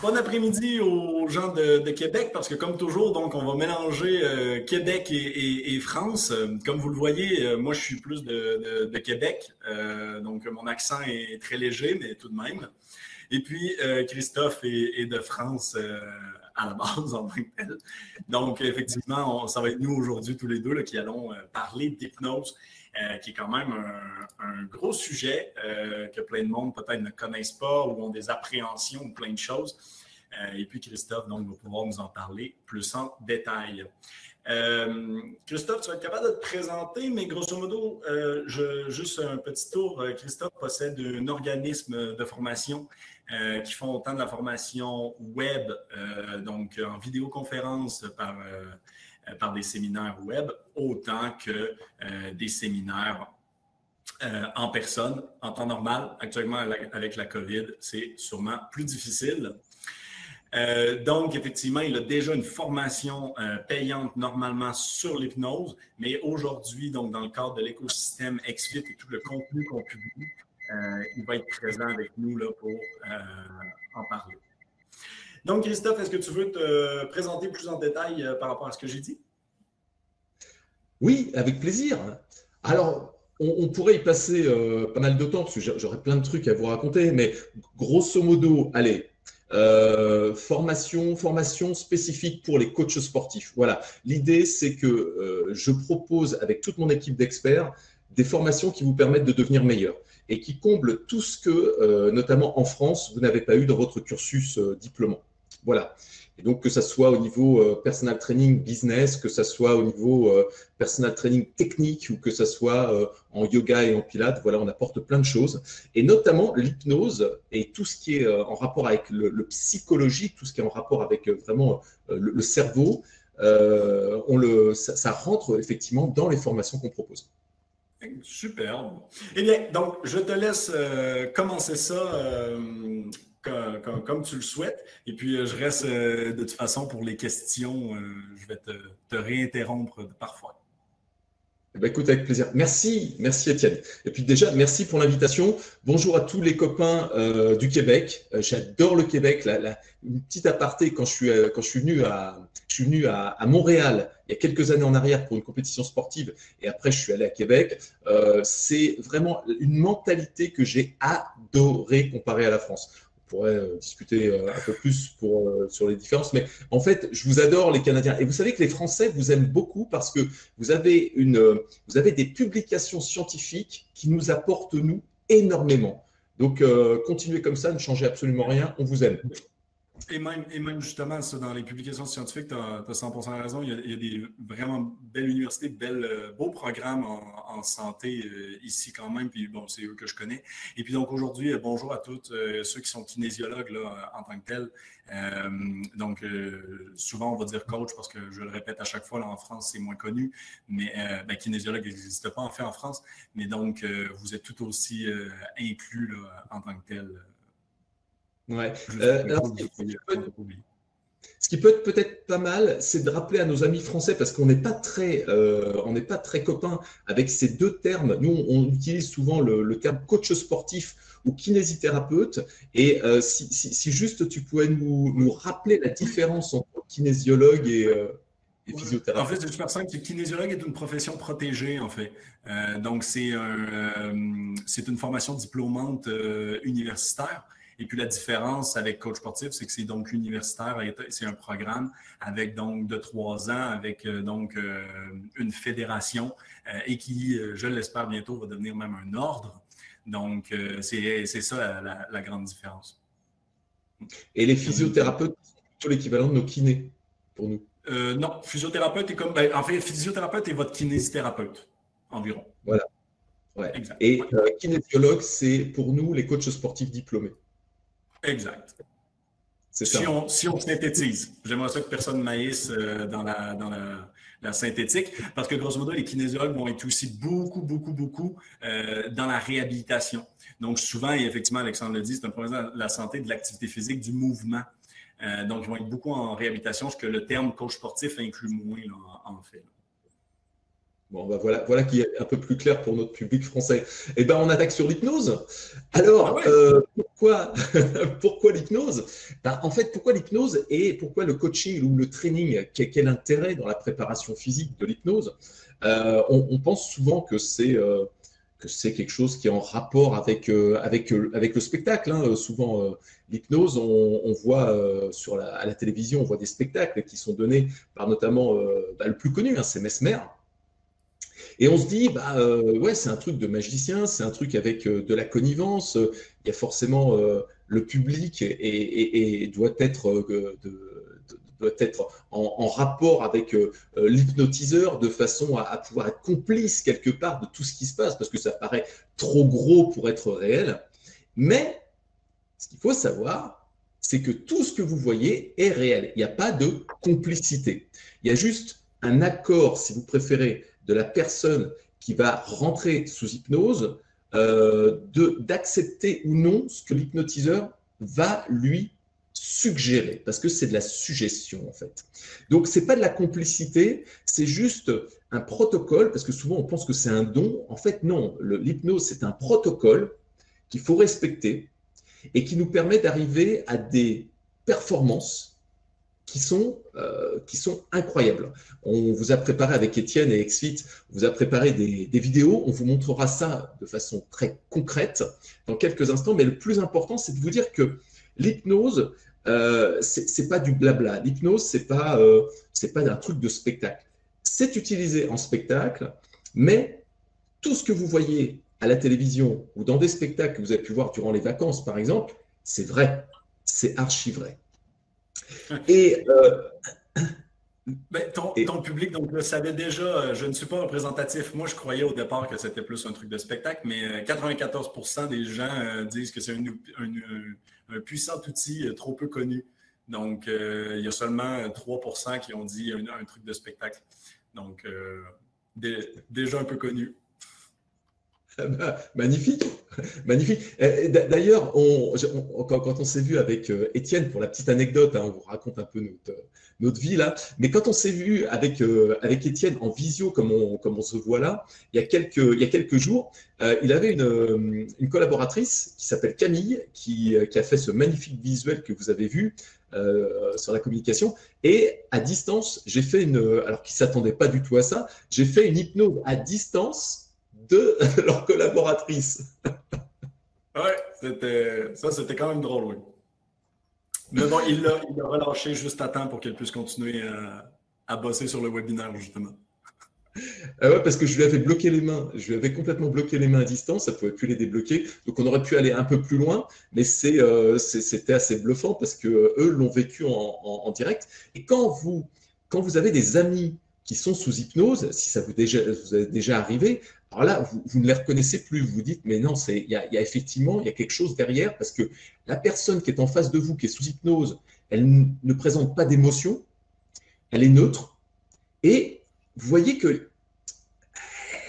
Bon après-midi aux gens de Québec, parce que comme toujours, donc on va mélanger Québec et France. Comme vous le voyez, moi je suis plus de Québec, donc mon accent est très léger, mais tout de même. Et puis Christophe est de France à la base en tant que tel. Donc effectivement, ça va être nous aujourd'hui tous les deux là, qui allons parler d'hypnose. Qui est quand même un gros sujet que plein de monde peut-être ne connaissent pas ou ont des appréhensions ou plein de choses. Et puis Christophe donc, va pouvoir nous en parler plus en détail. Christophe, tu vas être capable de te présenter, mais grosso modo, juste un petit tour. Christophe possède un organisme de formation qui font autant de la formation web, donc en vidéoconférence par des séminaires web, autant que des séminaires en personne, en temps normal. Actuellement, avec la COVID, c'est sûrement plus difficile. Donc, effectivement, il a déjà une formation payante normalement sur l'hypnose, mais aujourd'hui, donc dans le cadre de l'écosystème XFIT et tout le contenu qu'on publie, il va être présent avec nous là, pour en parler. Donc, Christophe, est-ce que tu veux te présenter plus en détail par rapport à ce que j'ai dit? Oui, avec plaisir. Alors, on pourrait y passer pas mal de temps, parce que j'aurais plein de trucs à vous raconter, mais grosso modo, allez, formation spécifique pour les coachs sportifs. Voilà, l'idée, c'est que je propose, avec toute mon équipe d'experts, des formations qui vous permettent de devenir meilleur et qui comblent tout ce que, notamment en France, vous n'avez pas eu dans votre cursus diplômant. Voilà. Et donc, que ça soit au niveau personal training business, que ça soit au niveau personal training technique ou que ça soit en yoga et en pilates, voilà, on apporte plein de choses. Et notamment l'hypnose et tout ce qui est en rapport avec le psychologique, tout ce qui est en rapport avec vraiment le cerveau, ça rentre effectivement dans les formations qu'on propose. Superbe. Eh bien, donc, je te laisse commencer ça comme tu le souhaites. Et puis, je reste de toute façon pour les questions. Je vais te réinterrompre parfois. Eh bien, écoute, avec plaisir. Merci Étienne. Et puis déjà, merci pour l'invitation. Bonjour à tous les copains du Québec. J'adore le Québec. Une petite aparté, quand je suis venu à Montréal il y a quelques années en arrière pour une compétition sportive et après je suis allé à Québec, c'est vraiment une mentalité que j'ai adorée comparée à la France. On pourrait discuter un peu plus sur les différences, mais en fait, je vous adore les Canadiens. Et vous savez que les Français vous aiment beaucoup parce que vous avez des publications scientifiques qui nous apportent, nous, énormément. Donc, continuez comme ça, ne changez absolument rien, on vous aime. Et même justement, ça, dans les publications scientifiques, tu as 100% raison. Il y a des vraiment belles universités, beaux programmes en santé ici quand même. Puis bon, c'est eux que je connais. Et puis donc aujourd'hui, bonjour à toutes ceux qui sont kinésiologues là, en tant que tels. Donc souvent on va dire coach parce que je le répète à chaque fois, là en France c'est moins connu. Mais kinésiologue n'existe pas en fait en France. Mais donc vous êtes tout aussi inclus là, en tant que tel. Ouais. Alors, ce qui peut être peut-être pas mal, c'est de rappeler à nos amis français, parce qu'on n'est pas très copains avec ces deux termes. Nous, on utilise souvent le terme coach sportif ou kinésithérapeute. Et si juste tu pouvais nous rappeler la différence entre kinésiologue et physiothérapeute. En fait, c'est super simple. Kinésiologue est une profession protégée, en fait. Donc, c'est une formation diplômante universitaire. Et puis la différence avec coach sportif, c'est que c'est donc universitaire, c'est un programme avec donc de 3 ans, avec donc une fédération et qui, je l'espère bientôt, va devenir même un ordre. Donc c'est ça la grande différence. Et les physiothérapeutes sont plutôt l'équivalent de nos kinés pour nous. Non, physiothérapeute est comme, en fait, physiothérapeute est votre kinésithérapeute environ. Voilà. Ouais. Exact. Et kinésiologue, c'est pour nous les coachs sportifs diplômés. Exact. Si on synthétise, j'aimerais ça que personne ne m'haïsse dans la synthétique, parce que grosso modo, les kinésiologues vont être aussi beaucoup dans la réhabilitation. Donc souvent, et effectivement, Alexandre le dit, c'est un problème de la santé, de l'activité physique, du mouvement. Donc, ils vont être beaucoup en réhabilitation, ce que le terme coach sportif inclut moins là, en fait. Bon, ben voilà qui est un peu plus clair pour notre public français. Eh ben, on attaque sur l'hypnose. Alors, Ah ouais. pourquoi, pourquoi l'hypnose? Ben, en fait, pourquoi l'hypnose et pourquoi le coaching ou le training? Quel intérêt dans la préparation physique de l'hypnose? On pense souvent que c'est quelque chose qui est en rapport avec le spectacle. Hein. Souvent, l'hypnose, on voit à la télévision, on voit des spectacles qui sont donnés par notamment le plus connu, hein, c'est Mesmer. Et on se dit, ouais, c'est un truc de magicien, c'est un truc avec de la connivence. Il y a forcément le public et doit être en rapport avec l'hypnotiseur de façon à pouvoir être complice quelque part de tout ce qui se passe parce que ça paraît trop gros pour être réel. Mais ce qu'il faut savoir, c'est que tout ce que vous voyez est réel. Il n'y a pas de complicité. Il y a juste un accord, si vous préférez, de la personne qui va rentrer sous hypnose, d'accepter ou non ce que l'hypnotiseur va lui suggérer, parce que c'est de la suggestion en fait. Donc c'est pas de la complicité, c'est juste un protocole, parce que souvent on pense que c'est un don. En fait non, l'hypnose c'est un protocole qu'il faut respecter et qui nous permet d'arriver à des performances qui sont incroyables. On vous a préparé avec Étienne et XFIT, on vous a préparé des vidéos, on vous montrera ça de façon très concrète dans quelques instants, mais le plus important, c'est de vous dire que l'hypnose, c'est pas du blabla. L'hypnose, c'est pas un truc de spectacle. C'est utilisé en spectacle, mais tout ce que vous voyez à la télévision ou dans des spectacles que vous avez pu voir durant les vacances, par exemple, c'est vrai, c'est archi vrai. Et, ton public donc, le savait déjà, je ne suis pas représentatif. Moi, je croyais au départ que c'était plus un truc de spectacle, mais 94% des gens disent que c'est un puissant outil trop peu connu. Donc, il y a seulement 3% qui ont dit un truc de spectacle. Donc, déjà un peu connu. Magnifique, magnifique. D'ailleurs, quand on s'est vu avec Étienne, pour la petite anecdote, hein, on vous raconte un peu notre vie là, mais quand on s'est vu avec Étienne en visio, comme on se voit là, il y a quelques jours, il avait une collaboratrice qui s'appelle Camille, qui a fait ce magnifique visuel que vous avez vu sur la communication. Et à distance, j'ai fait alors qu'ils ne s'attendaient pas du tout à ça, j'ai fait une hypnose à distance de leur collaboratrice. Ouais, c'était quand même drôle, oui. Mais bon, il l'a relâché juste à temps pour qu'elle puisse continuer à bosser sur le webinaire, justement. Ah ouais, parce que je lui avais bloqué les mains. Je lui avais complètement bloqué les mains à distance. Ça ne pouvait plus les débloquer. Donc, on aurait pu aller un peu plus loin. Mais c'était assez bluffant parce qu'eux l'ont vécu en direct. Et quand vous avez des amis qui sont sous hypnose, si ça vous est déjà arrivé, alors là, vous ne les reconnaissez plus. Vous vous dites, mais non, il y a effectivement quelque chose derrière parce que la personne qui est en face de vous, qui est sous hypnose, elle ne présente pas d'émotion, elle est neutre. Et vous voyez que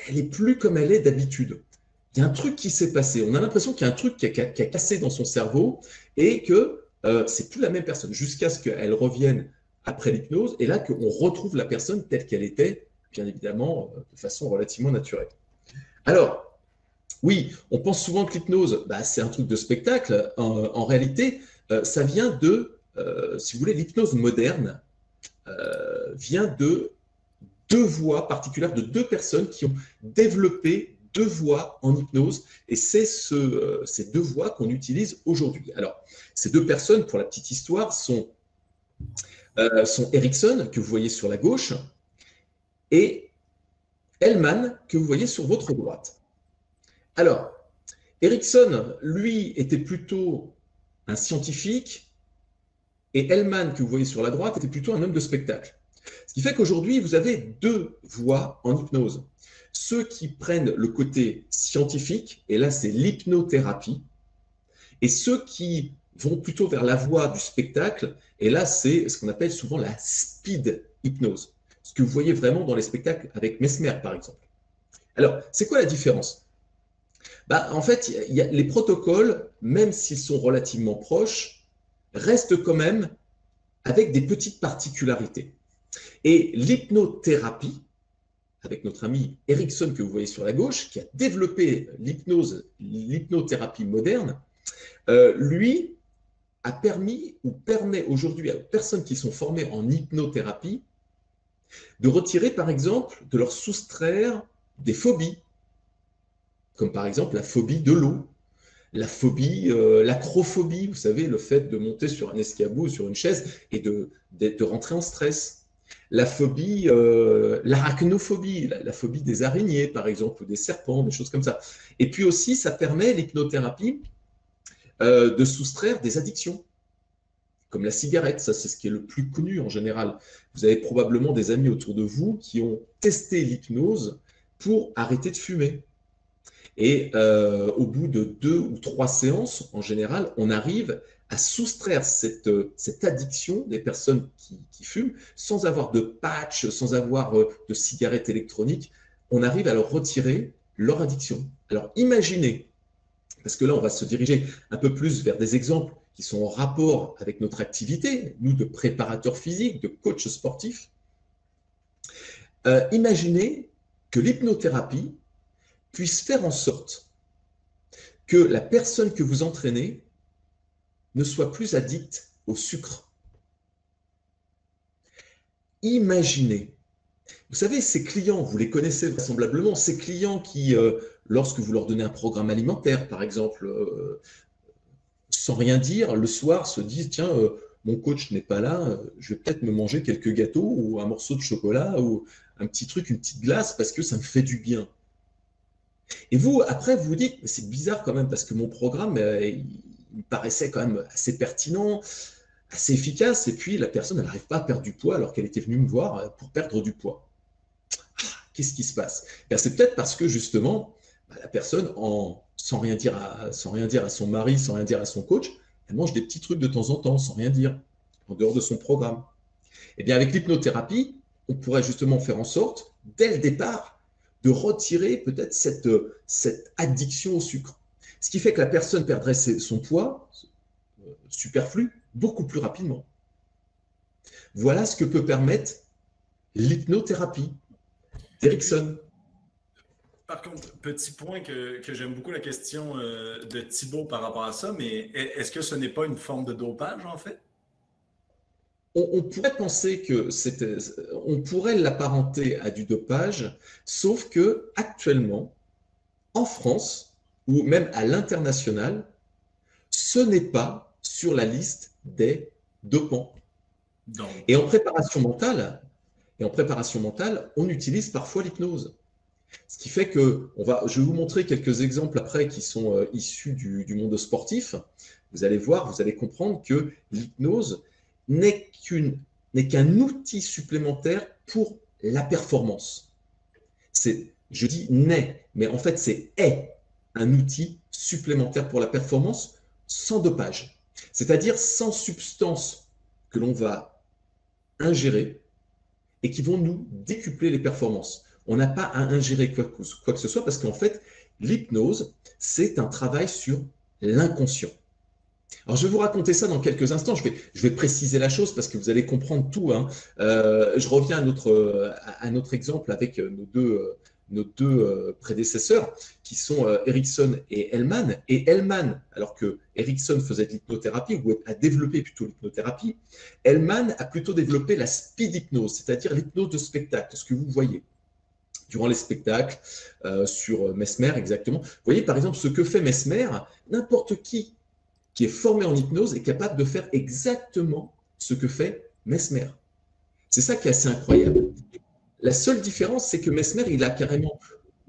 elle n'est plus comme elle est d'habitude. Il y a un truc qui s'est passé. On a l'impression qu'il y a un truc qui a cassé dans son cerveau et que c'est plus la même personne jusqu'à ce qu'elle revienne après l'hypnose et là qu'on retrouve la personne telle qu'elle était, bien évidemment, de façon relativement naturelle. Alors, oui, on pense souvent que l'hypnose, c'est un truc de spectacle. En réalité, ça vient si vous voulez, l'hypnose moderne vient de deux voix particulières de deux personnes qui ont développé deux voix en hypnose et c'est ces deux voix qu'on utilise aujourd'hui. Alors, ces deux personnes, pour la petite histoire, sont Erickson, que vous voyez sur la gauche, et Hellman, que vous voyez sur votre droite. Alors, Erickson, lui, était plutôt un scientifique, et Hellman, que vous voyez sur la droite, était plutôt un homme de spectacle. Ce qui fait qu'aujourd'hui, vous avez deux voies en hypnose. Ceux qui prennent le côté scientifique, et là, c'est l'hypnothérapie, et ceux qui vont plutôt vers la voie du spectacle, et là, c'est ce qu'on appelle souvent la speed hypnose. Ce que vous voyez vraiment dans les spectacles avec Mesmer, par exemple. Alors, c'est quoi la différence? En fait, les protocoles, même s'ils sont relativement proches, restent quand même avec des petites particularités. Et l'hypnothérapie, avec notre ami Erickson que vous voyez sur la gauche, qui a développé l'hypnothérapie moderne, lui a permis ou permet aujourd'hui aux personnes qui sont formées en hypnothérapie de retirer, par exemple, de leur soustraire des phobies, comme par exemple la phobie de l'eau, la phobie, l'acrophobie, vous savez, le fait de monter sur un escabeau ou sur une chaise et de rentrer en stress. La phobie, l'arachnophobie, la phobie des araignées, par exemple, ou des serpents, des choses comme ça. Et puis aussi, ça permet, l'hypnothérapie, de soustraire des addictions, comme la cigarette. Ça, c'est ce qui est le plus connu en général. Vous avez probablement des amis autour de vous qui ont testé l'hypnose pour arrêter de fumer. Et au bout de 2 ou 3 séances, en général, on arrive à soustraire cette addiction des personnes qui fument sans avoir de patch, sans avoir de cigarette électronique. On arrive à leur retirer leur addiction. Alors imaginez, parce que là, on va se diriger un peu plus vers des exemples qui sont en rapport avec notre activité, nous de préparateurs physiques, de coachs sportifs. Imaginez que l'hypnothérapie puisse faire en sorte que la personne que vous entraînez ne soit plus addict au sucre. Imaginez. Vous savez, ces clients, vous les connaissez vraisemblablement, ces clients qui, lorsque vous leur donnez un programme alimentaire, par exemple, sans rien dire, le soir se disent, tiens, mon coach n'est pas là, je vais peut-être me manger quelques gâteaux ou un morceau de chocolat ou un petit truc, une petite glace, parce que ça me fait du bien. Et vous, après, vous vous dites, c'est bizarre quand même, parce que mon programme, il me paraissait quand même assez pertinent, assez efficace, et puis la personne, elle n'arrive pas à perdre du poids alors qu'elle était venue me voir pour perdre du poids. Qu'est-ce qui se passe? C'est peut-être parce que justement, la personne, sans rien dire à son mari, sans rien dire à son coach, elle mange des petits trucs de temps en temps, sans rien dire, en dehors de son programme. Et bien avec l'hypnothérapie, on pourrait justement faire en sorte, dès le départ, de retirer peut-être cette addiction au sucre. Ce qui fait que la personne perdrait son poids superflu beaucoup plus rapidement. Voilà ce que peut permettre l'hypnothérapie d'Erickson. Par contre, petit point que j'aime beaucoup la question de Thibaut par rapport à ça, mais est-ce que ce n'est pas une forme de dopage en fait? On pourrait penser que on pourrait l'apparenter à du dopage, sauf que actuellement, en France ou même à l'international, ce n'est pas sur la liste des dopants. Donc, Et en préparation mentale, on utilise parfois l'hypnose. Ce qui fait que, je vais vous montrer quelques exemples après qui sont issus du monde sportif. Vous allez voir, vous allez comprendre que l'hypnose n'est qu'un outil supplémentaire pour la performance. Je dis n'est, mais en fait c'est un outil supplémentaire pour la performance sans dopage. C'est-à-dire sans substance que l'on va ingérer et qui vont nous décupler les performances. On n'a pas à ingérer quoi que ce soit parce qu'en fait, l'hypnose, c'est un travail sur l'inconscient. Alors, je vais vous raconter ça dans quelques instants. Je vais préciser la chose parce que vous allez comprendre tout, hein. Je reviens à notre exemple avec nos deux prédécesseurs qui sont Erickson et Hellman. Et Hellman, alors que Erickson faisait de l'hypnothérapie ou a développé plutôt l'hypnothérapie, Hellman a plutôt développé la speed hypnose, c'est-à-dire l'hypnose de spectacle, ce que vous voyez durant les spectacles sur Mesmer exactement. Vous voyez par exemple ce que fait Mesmer, n'importe qui est formé en hypnose est capable de faire exactement ce que fait Mesmer. C'est ça qui est assez incroyable. La seule différence, c'est que Mesmer, il a carrément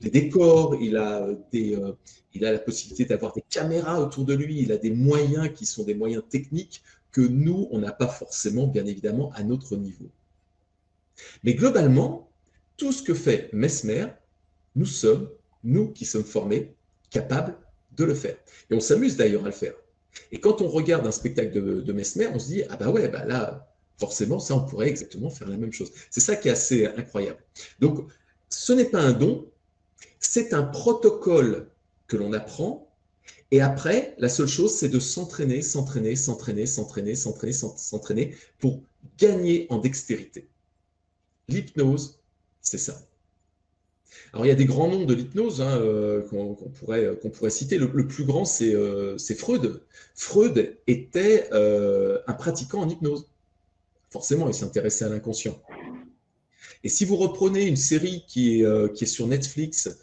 des décors, il a la possibilité d'avoir des caméras autour de lui, il a des moyens qui sont des moyens techniques que nous, on n'a pas forcément, bien évidemment, à notre niveau. Mais globalement, tout ce que fait Mesmer, nous qui sommes formés, capables de le faire. Et on s'amuse d'ailleurs à le faire. Et quand on regarde un spectacle de Mesmer, on se dit, ah bah ouais, bah là, forcément, ça, on pourrait exactement faire la même chose. C'est ça qui est assez incroyable. Donc, ce n'est pas un don, c'est un protocole que l'on apprend. Et après, la seule chose, c'est de s'entraîner pour gagner en dextérité. L'hypnose, c'est ça. Alors, il y a des grands noms de l'hypnose hein, qu'on pourrait citer. Le plus grand, c'est Freud. Freud était un pratiquant en hypnose. Forcément, il s'intéressait à l'inconscient. Et si vous reprenez une série qui est sur Netflix,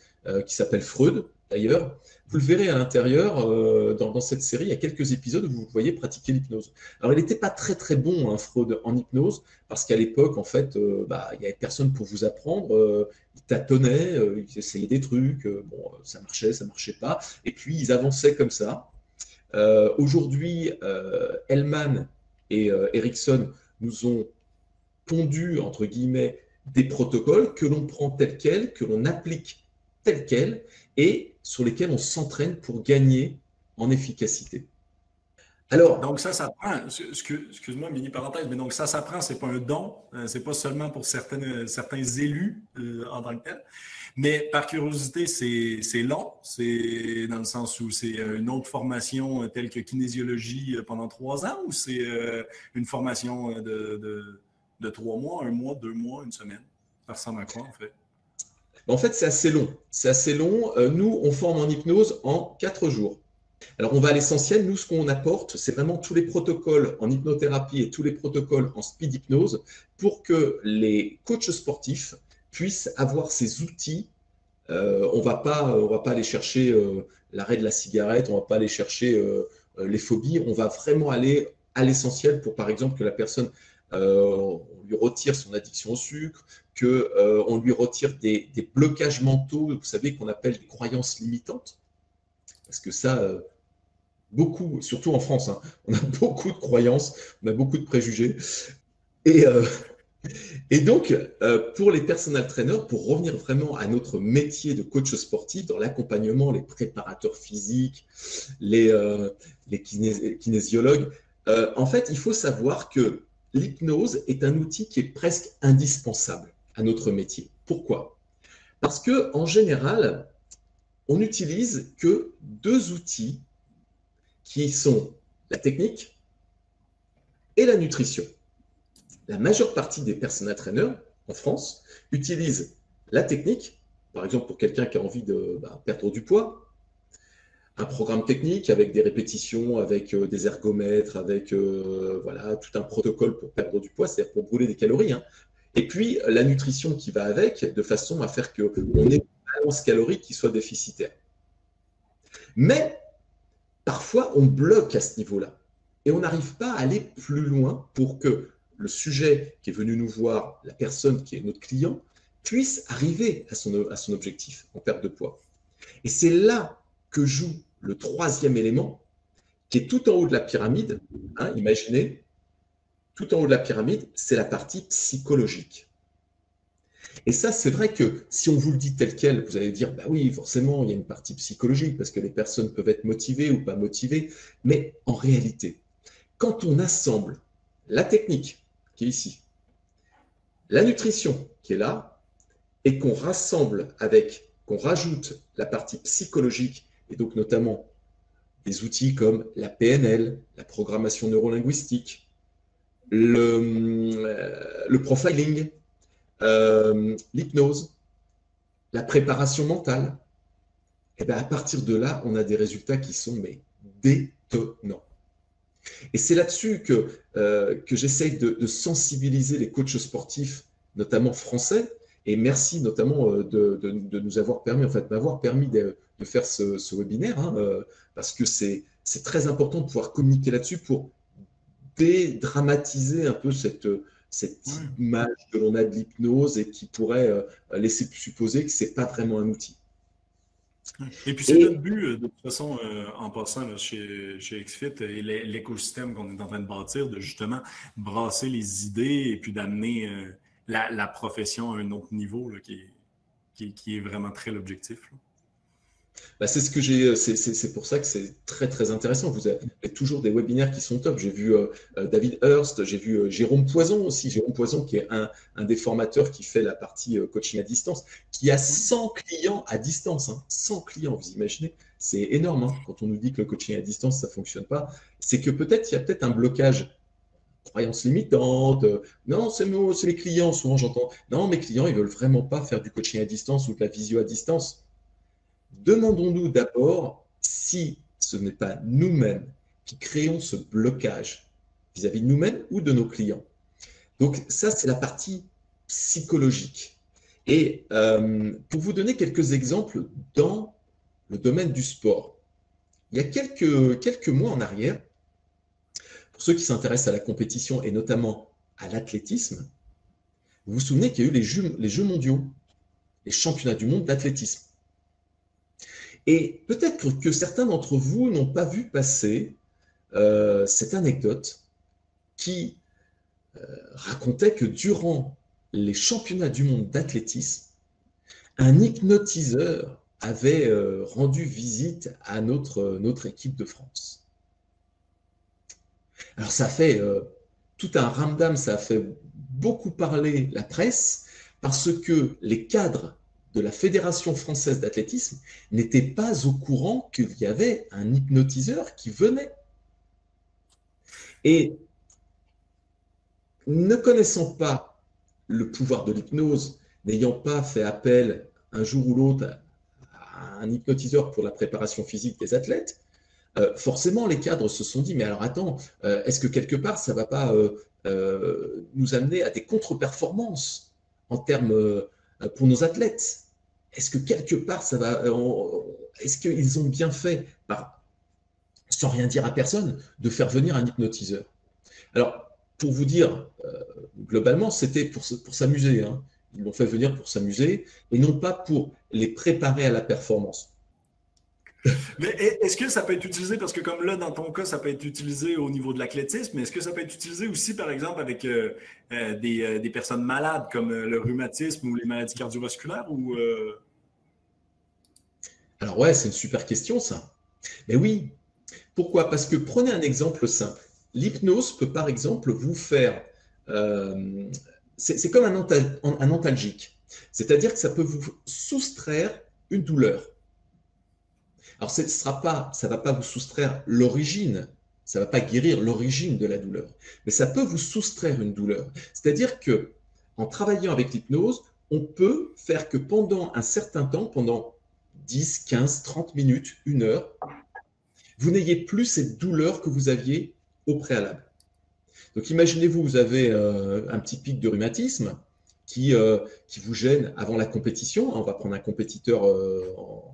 qui s'appelle Freud, d'ailleurs, vous le verrez à l'intérieur, dans cette série, il y a quelques épisodes où vous le voyez pratiquer l'hypnose. Alors, il n'était pas très très bon, hein, Freud, en hypnose, parce qu'à l'époque, en fait, il n'y avait personne pour vous apprendre. Ils tâtonnaient, ils essayaient des trucs, bon, ça marchait pas, et puis ils avançaient comme ça. Aujourd'hui, Hellman et Erickson nous ont pondu, entre guillemets, des protocoles que l'on prend tels quels, que l'on applique tels quels, et sur lesquels on s'entraîne pour gagner en efficacité. Alors, donc ça s'apprend, excuse-moi, mini parenthèse, mais donc ça s'apprend, c'est pas un don, c'est pas seulement pour certains élus en tant que tel, mais par curiosité, c'est long, c'est dans le sens où c'est une autre formation telle que kinésiologie pendant 3 ans, ou c'est une formation de 3 mois, 1 mois, 2 mois, 1 semaine? Ça ressemble à quoi en fait? En fait, c'est assez long. C'est assez long. Nous, on forme en hypnose en 4 jours. Alors, on va à l'essentiel. Nous, ce qu'on apporte, c'est vraiment tous les protocoles en hypnothérapie et tous les protocoles en speed hypnose pour que les coachs sportifs puissent avoir ces outils. On va pas aller chercher l'arrêt de la cigarette, on va pas aller chercher les phobies. On va vraiment aller à l'essentiel pour, par exemple, que la personne, on lui retire son addiction au sucre, qu'on lui retire des blocages mentaux, vous savez, qu'on appelle des croyances limitantes. Parce que ça, beaucoup, surtout en France, hein, on a beaucoup de croyances, on a beaucoup de préjugés. Et donc, pour les personal trainers, pour revenir vraiment à notre métier de coach sportif, dans l'accompagnement, les préparateurs physiques, les kinésiologues, en fait, il faut savoir que l'hypnose est un outil qui est presque indispensable à notre métier. Pourquoi? Parce qu'en général, on n'utilise que 2 outils qui sont la technique et la nutrition. La majeure partie des personal trainers en France utilisent la technique, par exemple pour quelqu'un qui a envie de perdre du poids, un programme technique avec des répétitions, avec des ergomètres, avec voilà, tout un protocole pour perdre du poids, c'est-à-dire pour brûler des calories. Hein. Et puis la nutrition qui va avec, de façon à faire qu'on ait une balance calorique qui soit déficitaire. Mais parfois, on bloque à ce niveau-là et on n'arrive pas à aller plus loin pour que le sujet qui est venu nous voir, la personne qui est notre client, puisse arriver à son objectif en perte de poids. Et c'est là que joue le 3e élément, qui est tout en haut de la pyramide. Hein, imaginez, tout en haut de la pyramide, c'est la partie psychologique. Et ça, c'est vrai que si on vous le dit tel quel, vous allez dire, bah oui, forcément, il y a une partie psychologique, parce que les personnes peuvent être motivées ou pas motivées. Mais en réalité, quand on assemble la technique, qui est ici, la nutrition, qui est là, et qu'on rajoute la partie psychologique, et donc notamment des outils comme la PNL, la programmation neurolinguistique, le profiling, l'hypnose, la préparation mentale, et bien à partir de là, on a des résultats qui sont détonnants. Et c'est là-dessus que j'essaye de sensibiliser les coachs sportifs, notamment français, et merci notamment de nous avoir permis, en fait, m'avoir permis de faire ce webinaire, hein, parce que c'est très important de pouvoir communiquer là-dessus pour dédramatiser un peu cette image que l'on a de l'hypnose et qui pourrait laisser supposer que ce n'est pas vraiment un outil. Et puis c'est notre but, de toute façon, en passant là, chez XFIT et l'écosystème qu'on est en train de bâtir, de justement brasser les idées et puis d'amener la profession à un autre niveau là, qui est vraiment très l'objectif. C'est ce que c'est pour ça que c'est très très intéressant. Vous avez toujours des webinaires qui sont top. J'ai vu David Hurst, j'ai vu Jérôme Poison aussi. Jérôme Poison qui est un des formateurs qui fait la partie coaching à distance, qui a 100 clients à distance. Hein. 100 clients, vous imaginez? C'est énorme hein, quand on nous dit que le coaching à distance ça fonctionne pas. C'est que peut-être il y a peut-être un blocage croyances limitantes. Non, c'est les clients, souvent j'entends. Non, mes clients, ils veulent vraiment pas faire du coaching à distance ou de la visio à distance. Demandons-nous d'abord si ce n'est pas nous-mêmes qui créons ce blocage vis-à-vis de nous-mêmes ou de nos clients. Donc ça, c'est la partie psychologique. Et pour vous donner quelques exemples dans le domaine du sport, il y a quelques mois en arrière, pour ceux qui s'intéressent à la compétition et notamment à l'athlétisme, vous vous souvenez qu'il y a eu les Jeux mondiaux, les championnats du monde d'athlétisme. Et peut-être que certains d'entre vous n'ont pas vu passer cette anecdote qui racontait que durant les championnats du monde d'athlétisme, un hypnotiseur avait rendu visite à notre équipe de France. Alors ça a fait tout un ramdam, ça a fait beaucoup parler la presse parce que les cadres de la Fédération française d'athlétisme n'étaient pas au courant qu'il y avait un hypnotiseur qui venait. Et ne connaissant pas le pouvoir de l'hypnose, n'ayant pas fait appel un jour ou l'autre à un hypnotiseur pour la préparation physique des athlètes, forcément les cadres se sont dit, mais alors attends, est-ce que quelque part ça ne va pas nous amener à des contre-performances en termes pour nos athlètes? Est-ce que quelque part ça va, est-ce qu'ils ont bien fait, sans rien dire à personne, de faire venir un hypnotiseur? Alors, pour vous dire, globalement, c'était pour s'amuser. Hein. Ils l'ont fait venir pour s'amuser et non pas pour les préparer à la performance. Mais est-ce que ça peut être utilisé, parce que comme là, dans ton cas, ça peut être utilisé au niveau de l'athlétisme, mais est-ce que ça peut être utilisé aussi, par exemple, avec des personnes malades comme le rhumatisme ou les maladies cardiovasculaires ou Alors ouais, c'est une super question ça. Mais oui, pourquoi? Parce que prenez un exemple simple. L'hypnose peut par exemple vous faire... c'est comme un antalgique. C'est-à-dire que ça peut vous soustraire une douleur. Alors, ça ne va pas vous soustraire l'origine, ça ne va pas guérir l'origine de la douleur, mais ça peut vous soustraire une douleur. C'est-à-dire que en travaillant avec l'hypnose, on peut faire que pendant un certain temps, pendant 10, 15, 30 minutes, 1 heure, vous n'ayez plus cette douleur que vous aviez au préalable. Donc, imaginez-vous, vous avez un petit pic de rhumatisme qui vous gêne avant la compétition. On va prendre un compétiteur en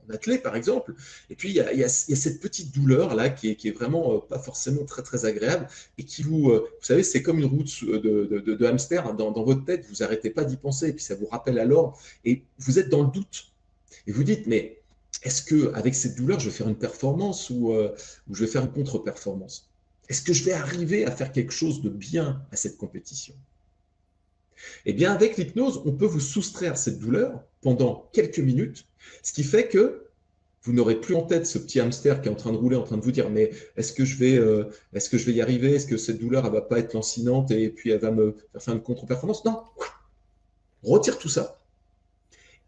athlète par exemple, et puis il y a cette petite douleur là qui est vraiment pas forcément très très agréable et qui vous savez, c'est comme une route de hamster dans votre tête, vous n'arrêtez pas d'y penser et puis ça vous rappelle alors et vous êtes dans le doute et vous dites mais est-ce que avec cette douleur je vais faire une performance ou je vais faire une contre-performance? Est-ce que je vais arriver à faire quelque chose de bien à cette compétition? Eh bien, avec l'hypnose, on peut vous soustraire cette douleur pendant quelques minutes, ce qui fait que vous n'aurez plus en tête ce petit hamster qui est en train de rouler, en train de vous dire mais est-ce que je vais y arriver? Est-ce que cette douleur, elle va pas être lancinante et puis elle va me faire une contre-performance? Non, retire tout ça.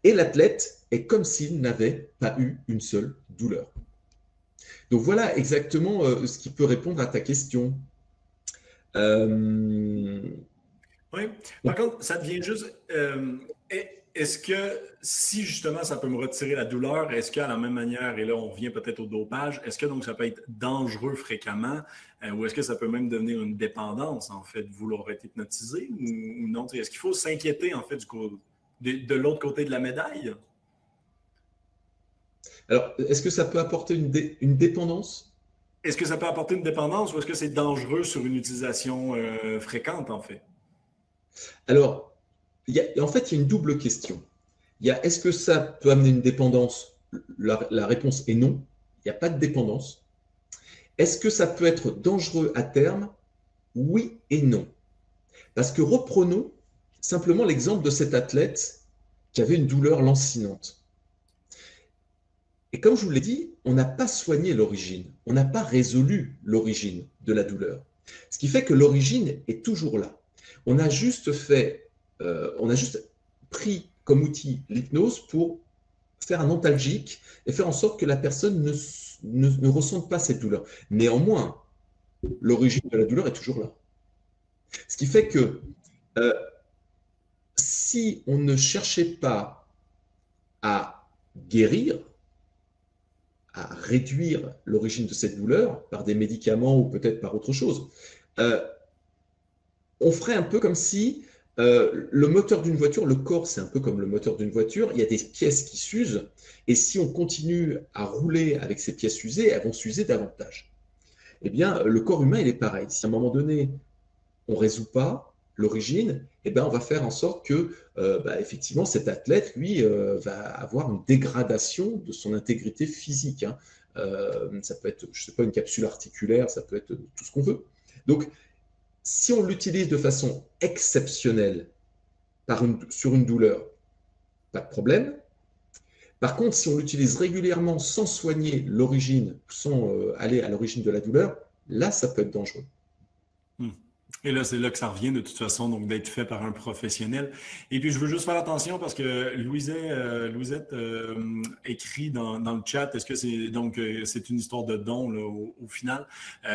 Et l'athlète est comme s'il n'avait pas eu une seule douleur. Donc voilà exactement ce qui peut répondre à ta question. Oui. Par contre, ça devient juste. Est-ce que si justement ça peut me retirer la douleur, est-ce qu'à la même manière, et là on revient peut-être au dopage, est-ce que donc ça peut être dangereux fréquemment ou est-ce que ça peut même devenir une dépendance en fait, vouloir être hypnotisé ou non? Est-ce qu'il faut s'inquiéter en fait de l'autre côté de la médaille? Alors, est-ce que ça peut apporter une dépendance? Est-ce que ça peut apporter une dépendance ou est-ce que c'est dangereux sur une utilisation fréquente en fait? Alors, en fait, il y a une double question. Il y a est-ce que ça peut amener une dépendance? La réponse est non, il n'y a pas de dépendance. Est-ce que ça peut être dangereux à terme? Oui et non. Parce que reprenons simplement l'exemple de cet athlète qui avait une douleur lancinante. Et comme je vous l'ai dit, on n'a pas soigné l'origine, on n'a pas résolu l'origine de la douleur. Ce qui fait que l'origine est toujours là. On a juste pris comme outil l'hypnose pour faire un antalgique et faire en sorte que la personne ne ressente pas cette douleur. Néanmoins, l'origine de la douleur est toujours là. Ce qui fait que euh, si on ne cherchait pas à guérir, à réduire l'origine de cette douleur par des médicaments ou peut-être par autre chose, euh, on ferait un peu comme si le moteur d'une voiture, le corps, c'est un peu comme le moteur d'une voiture, il y a des pièces qui s'usent, et si on continue à rouler avec ces pièces usées, elles vont s'user davantage. Eh bien, le corps humain, il est pareil. Si à un moment donné, on ne résout pas l'origine, eh bien, on va faire en sorte que, effectivement, cet athlète, lui, va avoir une dégradation de son intégrité physique. Hein. Ça peut être, je ne sais pas, une capsule articulaire, ça peut être tout ce qu'on veut. Donc, si on l'utilise de façon exceptionnelle sur une douleur, pas de problème. Par contre, si on l'utilise régulièrement sans soigner l'origine, sans aller à l'origine de la douleur, là, ça peut être dangereux. Et là, c'est là que ça revient de toute façon, donc d'être fait par un professionnel. Et puis, je veux juste faire attention parce que Louisette écrit dans le chat, est-ce que c'est donc c'est une histoire de don là, au final?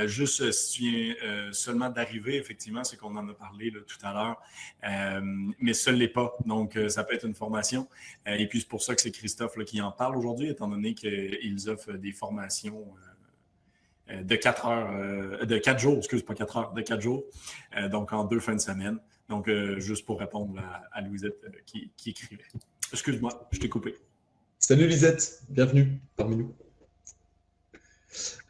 Juste si tu viens seulement d'arriver, effectivement, c'est qu'on en a parlé là, tout à l'heure, mais ce n'est pas. Donc, ça peut être une formation. Et puis, c'est pour ça que c'est Christophe là, qui en parle aujourd'hui, étant donné qu'ils offrent des formations. De 4 heures, de 4 jours, excuse, pas 4 heures, de 4 jours, donc en 2 fins de semaine. Donc, juste pour répondre à Louisette qui écrivait. Excuse-moi, je t'ai coupé. Salut Lisette, bienvenue parmi nous.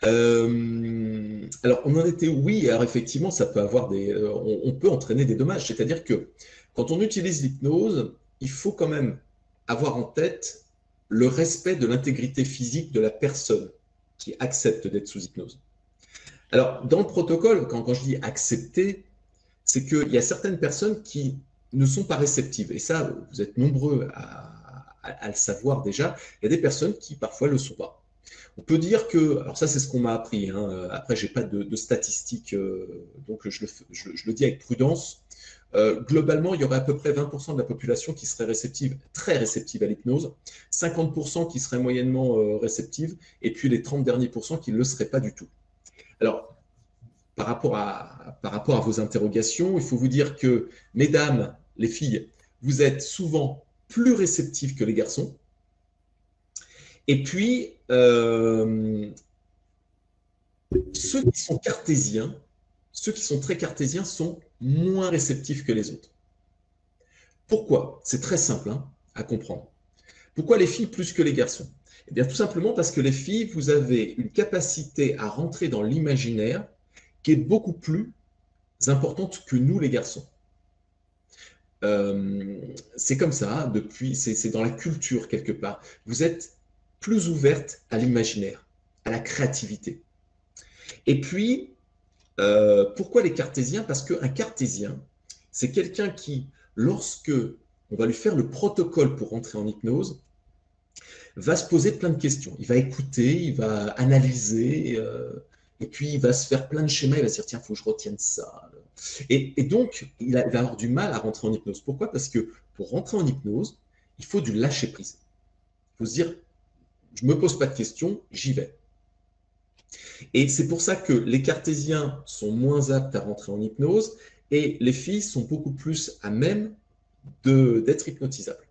Alors, on en était, oui, alors effectivement, ça peut avoir on peut entraîner des dommages. C'est-à-dire que quand on utilise l'hypnose, il faut quand même avoir en tête le respect de l'intégrité physique de la personne qui accepte d'être sous hypnose. Alors, dans le protocole, quand je dis accepter, c'est qu'il y a certaines personnes qui ne sont pas réceptives. Et ça, vous êtes nombreux à le savoir déjà. Il y a des personnes qui parfois ne le sont pas. On peut dire que, alors ça c'est ce qu'on m'a appris, hein. Après je n'ai pas de statistiques, donc je le dis avec prudence. Globalement, il y aurait à peu près 20% de la population qui serait réceptive, très réceptive à l'hypnose, 50% qui serait moyennement réceptive, et puis les 30 derniers pourcents qui ne le seraient pas du tout. Alors, par rapport à vos interrogations, il faut vous dire que, mesdames, les filles, vous êtes souvent plus réceptives que les garçons. Et puis, ceux qui sont cartésiens, ceux qui sont très cartésiens sont moins réceptifs que les autres. Pourquoi? C'est très simple hein, à comprendre. Pourquoi les filles plus que les garçons? Eh bien, tout simplement parce que les filles, vous avez une capacité à rentrer dans l'imaginaire qui est beaucoup plus importante que nous, les garçons. C'est comme ça, c'est dans la culture quelque part. Vous êtes plus ouverte à l'imaginaire, à la créativité. Et puis, pourquoi les cartésiens? Parce qu'un cartésien, c'est quelqu'un qui, lorsque on va lui faire le protocole pour rentrer en hypnose, va se poser plein de questions. Il va écouter, il va analyser, et puis il va se faire plein de schémas, il va se dire, tiens, il faut que je retienne ça. Et donc, il va avoir du mal à rentrer en hypnose. Pourquoi? Parce que pour rentrer en hypnose, il faut du lâcher-prise. Il faut se dire, je ne me pose pas de questions, j'y vais. Et c'est pour ça que les cartésiens sont moins aptes à rentrer en hypnose et les filles sont beaucoup plus à même d'être hypnotisables.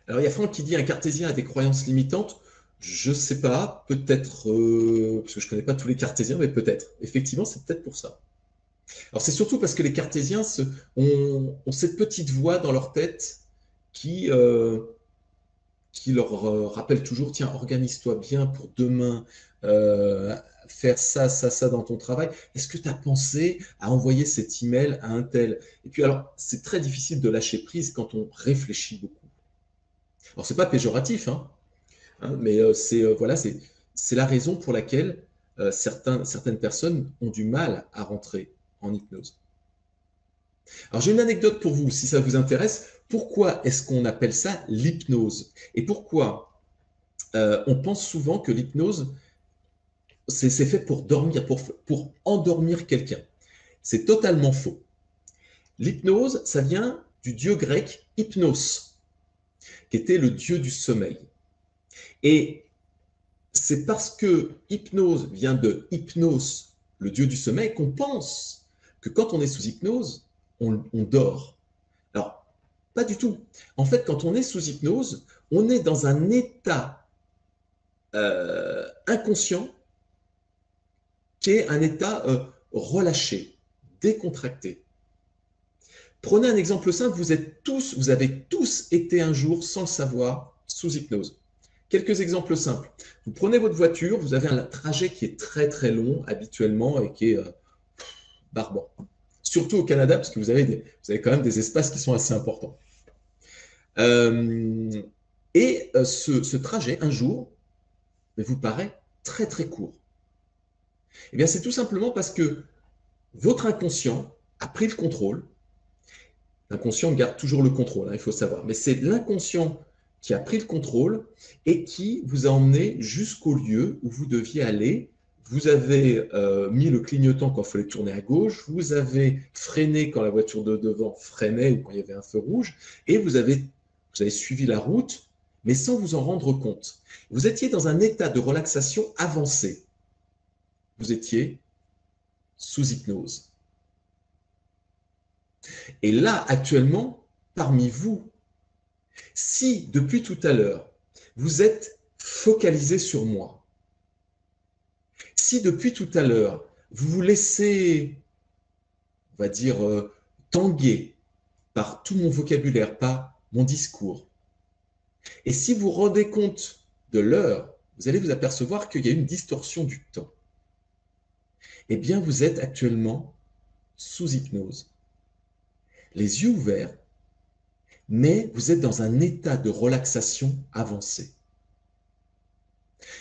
Alors, il y a Franck qui dit un cartésien a des croyances limitantes. Je ne sais pas, peut-être, parce que je ne connais pas tous les cartésiens, mais peut-être. Effectivement, c'est peut-être pour ça. Alors, c'est surtout parce que les cartésiens ont cette petite voix dans leur tête qui leur rappelle toujours, tiens, organise-toi bien pour demain faire ça, ça, ça dans ton travail. Est-ce que tu as pensé à envoyer cet email à un tel? Et puis alors, c'est très difficile de lâcher prise quand on réfléchit beaucoup. Alors, c'est pas péjoratif, hein, mais voilà, c'est la raison pour laquelle certaines personnes ont du mal à rentrer en hypnose. Alors, j'ai une anecdote pour vous, si ça vous intéresse. Pourquoi est-ce qu'on appelle ça l'hypnose? Et pourquoi on pense souvent que l'hypnose, c'est fait pour dormir, pour endormir quelqu'un? C'est totalement faux. L'hypnose, ça vient du dieu grec Hypnos, qui était le dieu du sommeil. Et c'est parce que hypnose vient de hypnos, le dieu du sommeil, qu'on pense que quand on est sous hypnose, on dort. Alors, pas du tout. En fait, quand on est sous hypnose, on est dans un état inconscient qui est un état relâché, décontracté. Prenez un exemple simple, vous avez tous été un jour, sans le savoir, sous hypnose. Quelques exemples simples. Vous prenez votre voiture, vous avez un trajet qui est très très long habituellement et qui est barbant. Surtout au Canada, parce que vous avez quand même des espaces qui sont assez importants. Ce trajet, un jour, vous paraît très très court. Eh bien, c'est tout simplement parce que votre inconscient a pris le contrôle. L'inconscient garde toujours le contrôle, hein, il faut savoir. Mais c'est l'inconscient qui a pris le contrôle et qui vous a emmené jusqu'au lieu où vous deviez aller. Vous avez mis le clignotant quand il fallait tourner à gauche, vous avez freiné quand la voiture de devant freinait ou quand il y avait un feu rouge, et vous avez suivi la route, mais sans vous en rendre compte. Vous étiez dans un état de relaxation avancé. Vous étiez sous hypnose. Et là, actuellement, parmi vous, si depuis tout à l'heure, vous êtes focalisé sur moi, si depuis tout à l'heure, vous vous laissez, on va dire, tanguer par tout mon vocabulaire, par mon discours, et si vous rendez compte de l'heure, vous allez vous apercevoir qu'il y a une distorsion du temps. Eh bien, vous êtes actuellement sous hypnose. Les yeux ouverts, mais vous êtes dans un état de relaxation avancé.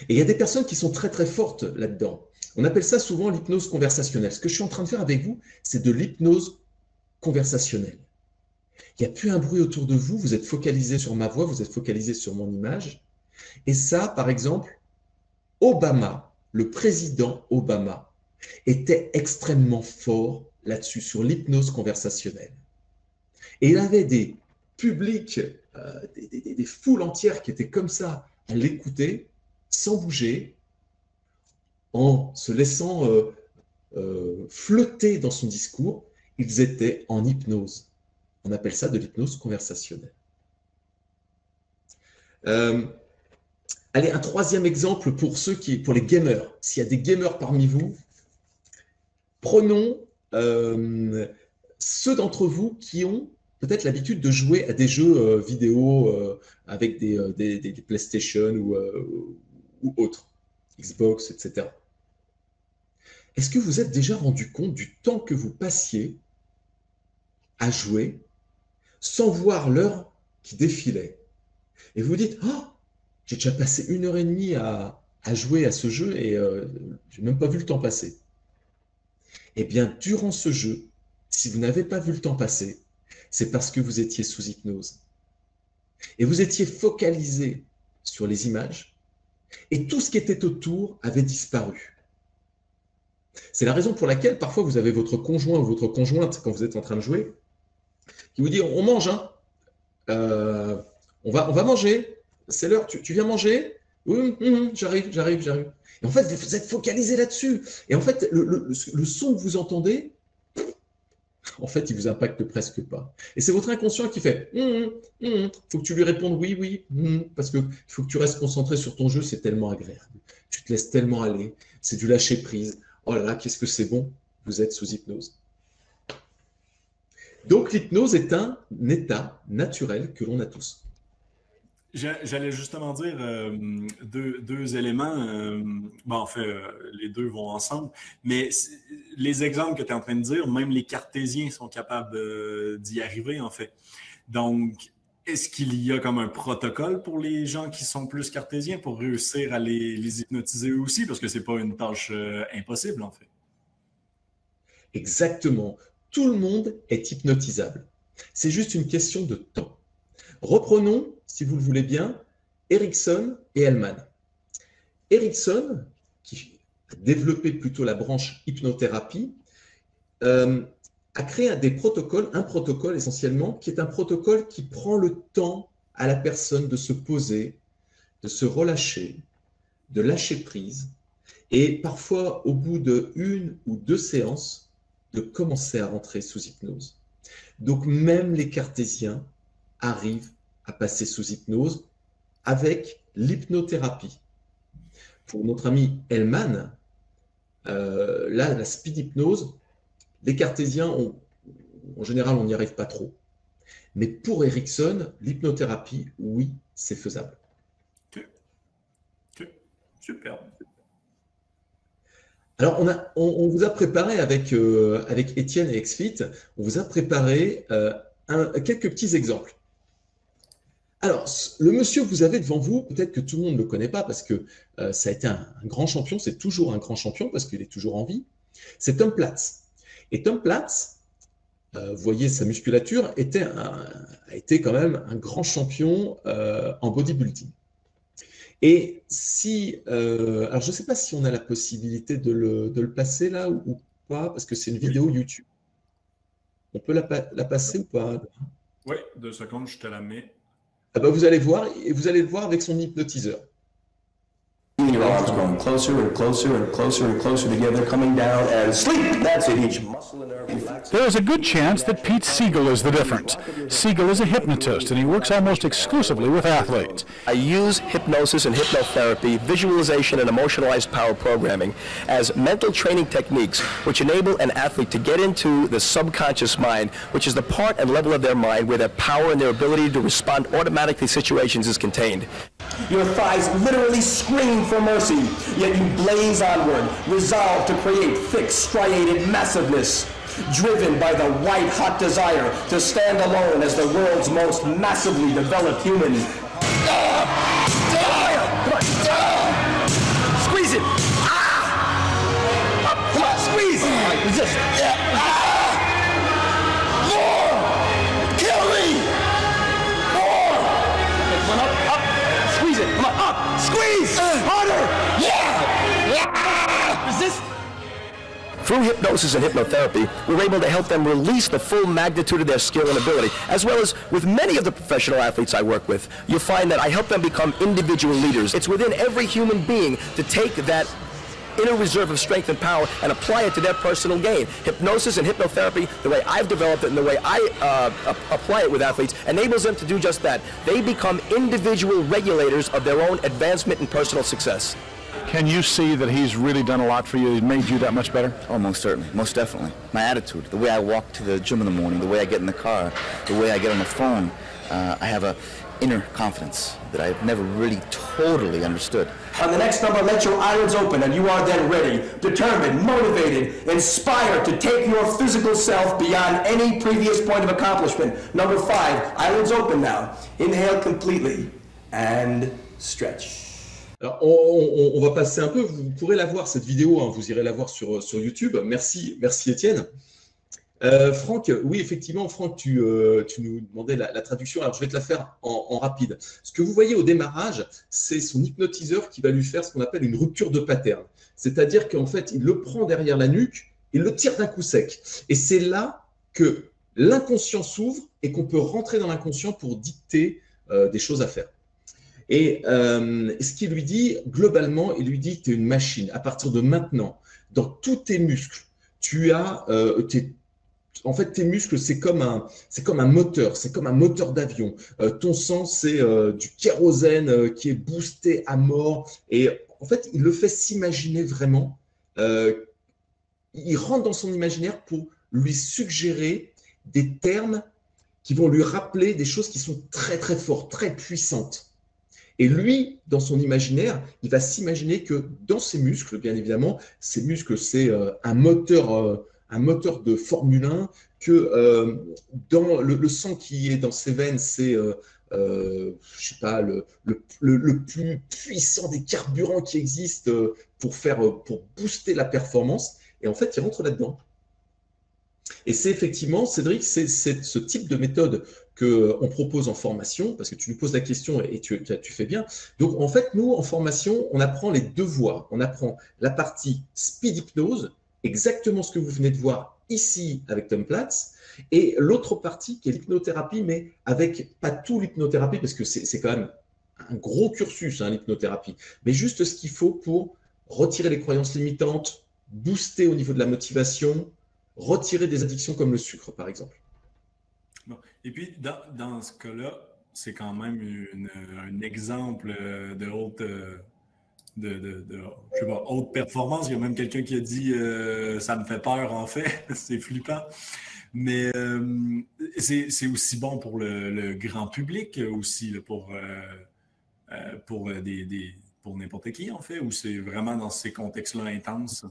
Et il y a des personnes qui sont très très fortes là-dedans. On appelle ça souvent l'hypnose conversationnelle. Ce que je suis en train de faire avec vous, c'est de l'hypnose conversationnelle. Il n'y a plus un bruit autour de vous, vous êtes focalisé sur ma voix, vous êtes focalisé sur mon image. Et ça, par exemple, Obama, le président Obama, était extrêmement fort là-dessus, sur l'hypnose conversationnelle. Et il avait des publics, des foules entières qui étaient comme ça à l'écouter, sans bouger, en se laissant flotter dans son discours. Ils étaient en hypnose. On appelle ça de l'hypnose conversationnelle. Allez, un troisième exemple pour les gamers. S'il y a des gamers parmi vous, prenons ceux d'entre vous qui ont peut-être l'habitude de jouer à des jeux vidéo avec des PlayStation ou autres, Xbox, etc. Est-ce que vous êtes déjà rendu compte du temps que vous passiez à jouer sans voir l'heure qui défilait? Et vous vous dites, oh, j'ai déjà passé 1h30 à jouer à ce jeu et je n'ai même pas vu le temps passer. Eh bien, durant ce jeu, si vous n'avez pas vu le temps passer, c'est parce que vous étiez sous hypnose. Et vous étiez focalisé sur les images et tout ce qui était autour avait disparu. C'est la raison pour laquelle parfois vous avez votre conjoint ou votre conjointe quand vous êtes en train de jouer qui vous dit on mange, hein, on va manger, c'est l'heure, tu viens manger? Oui, j'arrive. Et en fait, vous êtes focalisé là-dessus. Et en fait, le son que vous entendez, en fait, il vous impacte presque pas. Et c'est votre inconscient qui fait faut que tu lui répondes oui, parce qu'il faut que tu restes concentré sur ton jeu, c'est tellement agréable. Tu te laisses tellement aller, c'est du lâcher prise. Oh là là, qu'est-ce que c'est bon, vous êtes sous hypnose. Donc l'hypnose est un état naturel que l'on a tous. J'allais justement dire deux éléments. En fait, les deux vont ensemble. Mais les exemples que tu es en train de dire, même les cartésiens sont capables d'y arriver, en fait. Donc, est-ce qu'il y a comme un protocole pour les gens qui sont plus cartésiens pour réussir à les hypnotiser eux aussi? Parce que ce n'est pas une tâche impossible, en fait. Exactement. Tout le monde est hypnotisable. C'est juste une question de temps. Reprenons, si vous le voulez bien, Erickson et Hellman. Erickson, qui a développé plutôt la branche hypnothérapie, a créé un protocole essentiellement, qui est un protocole qui prend le temps à la personne de se poser, de se relâcher, de lâcher prise, et parfois, au bout de 1 ou 2 séances, de commencer à rentrer sous hypnose. Donc, même les cartésiens arrivent à passer sous hypnose avec l'hypnothérapie. Pour notre ami Hellman, là, la speed hypnose, les cartésiens, en général, on n'y arrive pas trop. Mais pour Erickson, l'hypnothérapie, oui, c'est faisable. Super. Alors, on vous a préparé avec Étienne et XFIT, on vous a préparé quelques petits exemples. Alors, le monsieur que vous avez devant vous, peut-être que tout le monde ne le connaît pas parce que ça a été un grand champion, c'est toujours un grand champion parce qu'il est toujours en vie, c'est Tom Platz. Et Tom Platz, vous voyez sa musculature, a été quand même un grand champion en bodybuilding. Et si, alors je ne sais pas si on a la possibilité de le passer là ou pas, parce que c'est une vidéo YouTube. On peut la passer ou pas? Oui, 2 secondes, je te la mets. Ah bah vous allez voir, et vous allez le voir avec son hypnotiseur. Your arms going closer and closer and closer and closer together, coming down and sleep. That's it. Each muscle and nerve relaxes. There is a good chance that Pete Siegel is the difference. Siegel is a hypnotist, and he works almost exclusively with athletes. I use hypnosis and hypnotherapy, visualization, and emotionalized power programming as mental training techniques which enable an athlete to get into the subconscious mind, which is the part and level of their mind where their power and their ability to respond automatically to situations is contained. Your thighs literally scream for mercy, yet you blaze onward, resolved to create thick, striated massiveness, driven by the white-hot desire to stand alone as the world's most massively developed human. Come on. Squeeze it! Come on, squeeze! Resist! More! Kill me! More! Come on, up! Squeeze it! Come on, up! Squeeze! Harder! Yeah! Resist! Through hypnosis and hypnotherapy, we're able to help them release the full magnitude of their skill and ability, as well as with many of the professional athletes I work with. You'll find that I help them become individual leaders. It's within every human being to take that inner reserve of strength and power and apply it to their personal gain. Hypnosis and hypnotherapy, the way I've developed it and the way I apply it with athletes, enables them to do just that. They become individual regulators of their own advancement and personal success. Can you see that he's really done a lot for you? He's made you that much better? Oh, most certainly, most definitely. My attitude, the way I walk to the gym in the morning, the way I get in the car, the way I get on the phone, I have a inner confidence that I've never really totally understood. On the next number, let your eyelids open and you are then ready, determined, motivated, inspired to take your physical self beyond any previous point of accomplishment. Number 5, eyelids open now. Inhale completely and stretch. Alors, on va passer un peu, vous pourrez la voir cette vidéo, hein, vous irez la voir sur YouTube. Merci Étienne. Franck, oui, effectivement, Franck, tu nous demandais la traduction. Alors, je vais te la faire en rapide. Ce que vous voyez au démarrage, c'est son hypnotiseur qui va lui faire ce qu'on appelle une rupture de pattern. C'est-à-dire qu'en fait, il le prend derrière la nuque et le tire d'un coup sec. Et c'est là que l'inconscient s'ouvre et qu'on peut rentrer dans l'inconscient pour dicter des choses à faire. Et ce qu'il lui dit, globalement, il lui dit que tu es une machine. À partir de maintenant, dans tous tes muscles, tu as… en fait, tes muscles, c'est comme un moteur, c'est comme un moteur d'avion. Ton sang, c'est du kérosène qui est boosté à mort. Et en fait, il le fait s'imaginer vraiment. Il rentre dans son imaginaire pour lui suggérer des termes qui vont lui rappeler des choses qui sont très, très fortes, très puissantes. Et lui, dans son imaginaire, il va s'imaginer que dans ses muscles, bien évidemment, ses muscles, c'est un moteur de Formule 1, que dans le sang qui est dans ses veines, c'est je sais pas, le plus puissant des carburants qui existent pour booster la performance. Et en fait, il rentre là-dedans. Et c'est effectivement, Cédric, c'est ce type de méthode qu'on propose en formation, parce que tu nous poses la question et tu fais bien. Donc, en fait, nous, en formation, on apprend les deux voies. On apprend la partie speed hypnose, exactement ce que vous venez de voir ici avec Tom Platz, et l'autre partie qui est l'hypnothérapie, mais avec pas tout l'hypnothérapie, parce que c'est quand même un gros cursus, hein, l'hypnothérapie, mais juste ce qu'il faut pour retirer les croyances limitantes, booster au niveau de la motivation, retirer des addictions comme le sucre, par exemple. Bon. Et puis, dans ce cas-là, c'est quand même un exemple de haute, je sais pas, haute performance. Il y a même quelqu'un qui a dit ça me fait peur, en fait. C'est flippant. Mais c'est aussi bon pour le grand public, aussi, pour n'importe qui, en fait, ou c'est vraiment dans ces contextes-là intenses?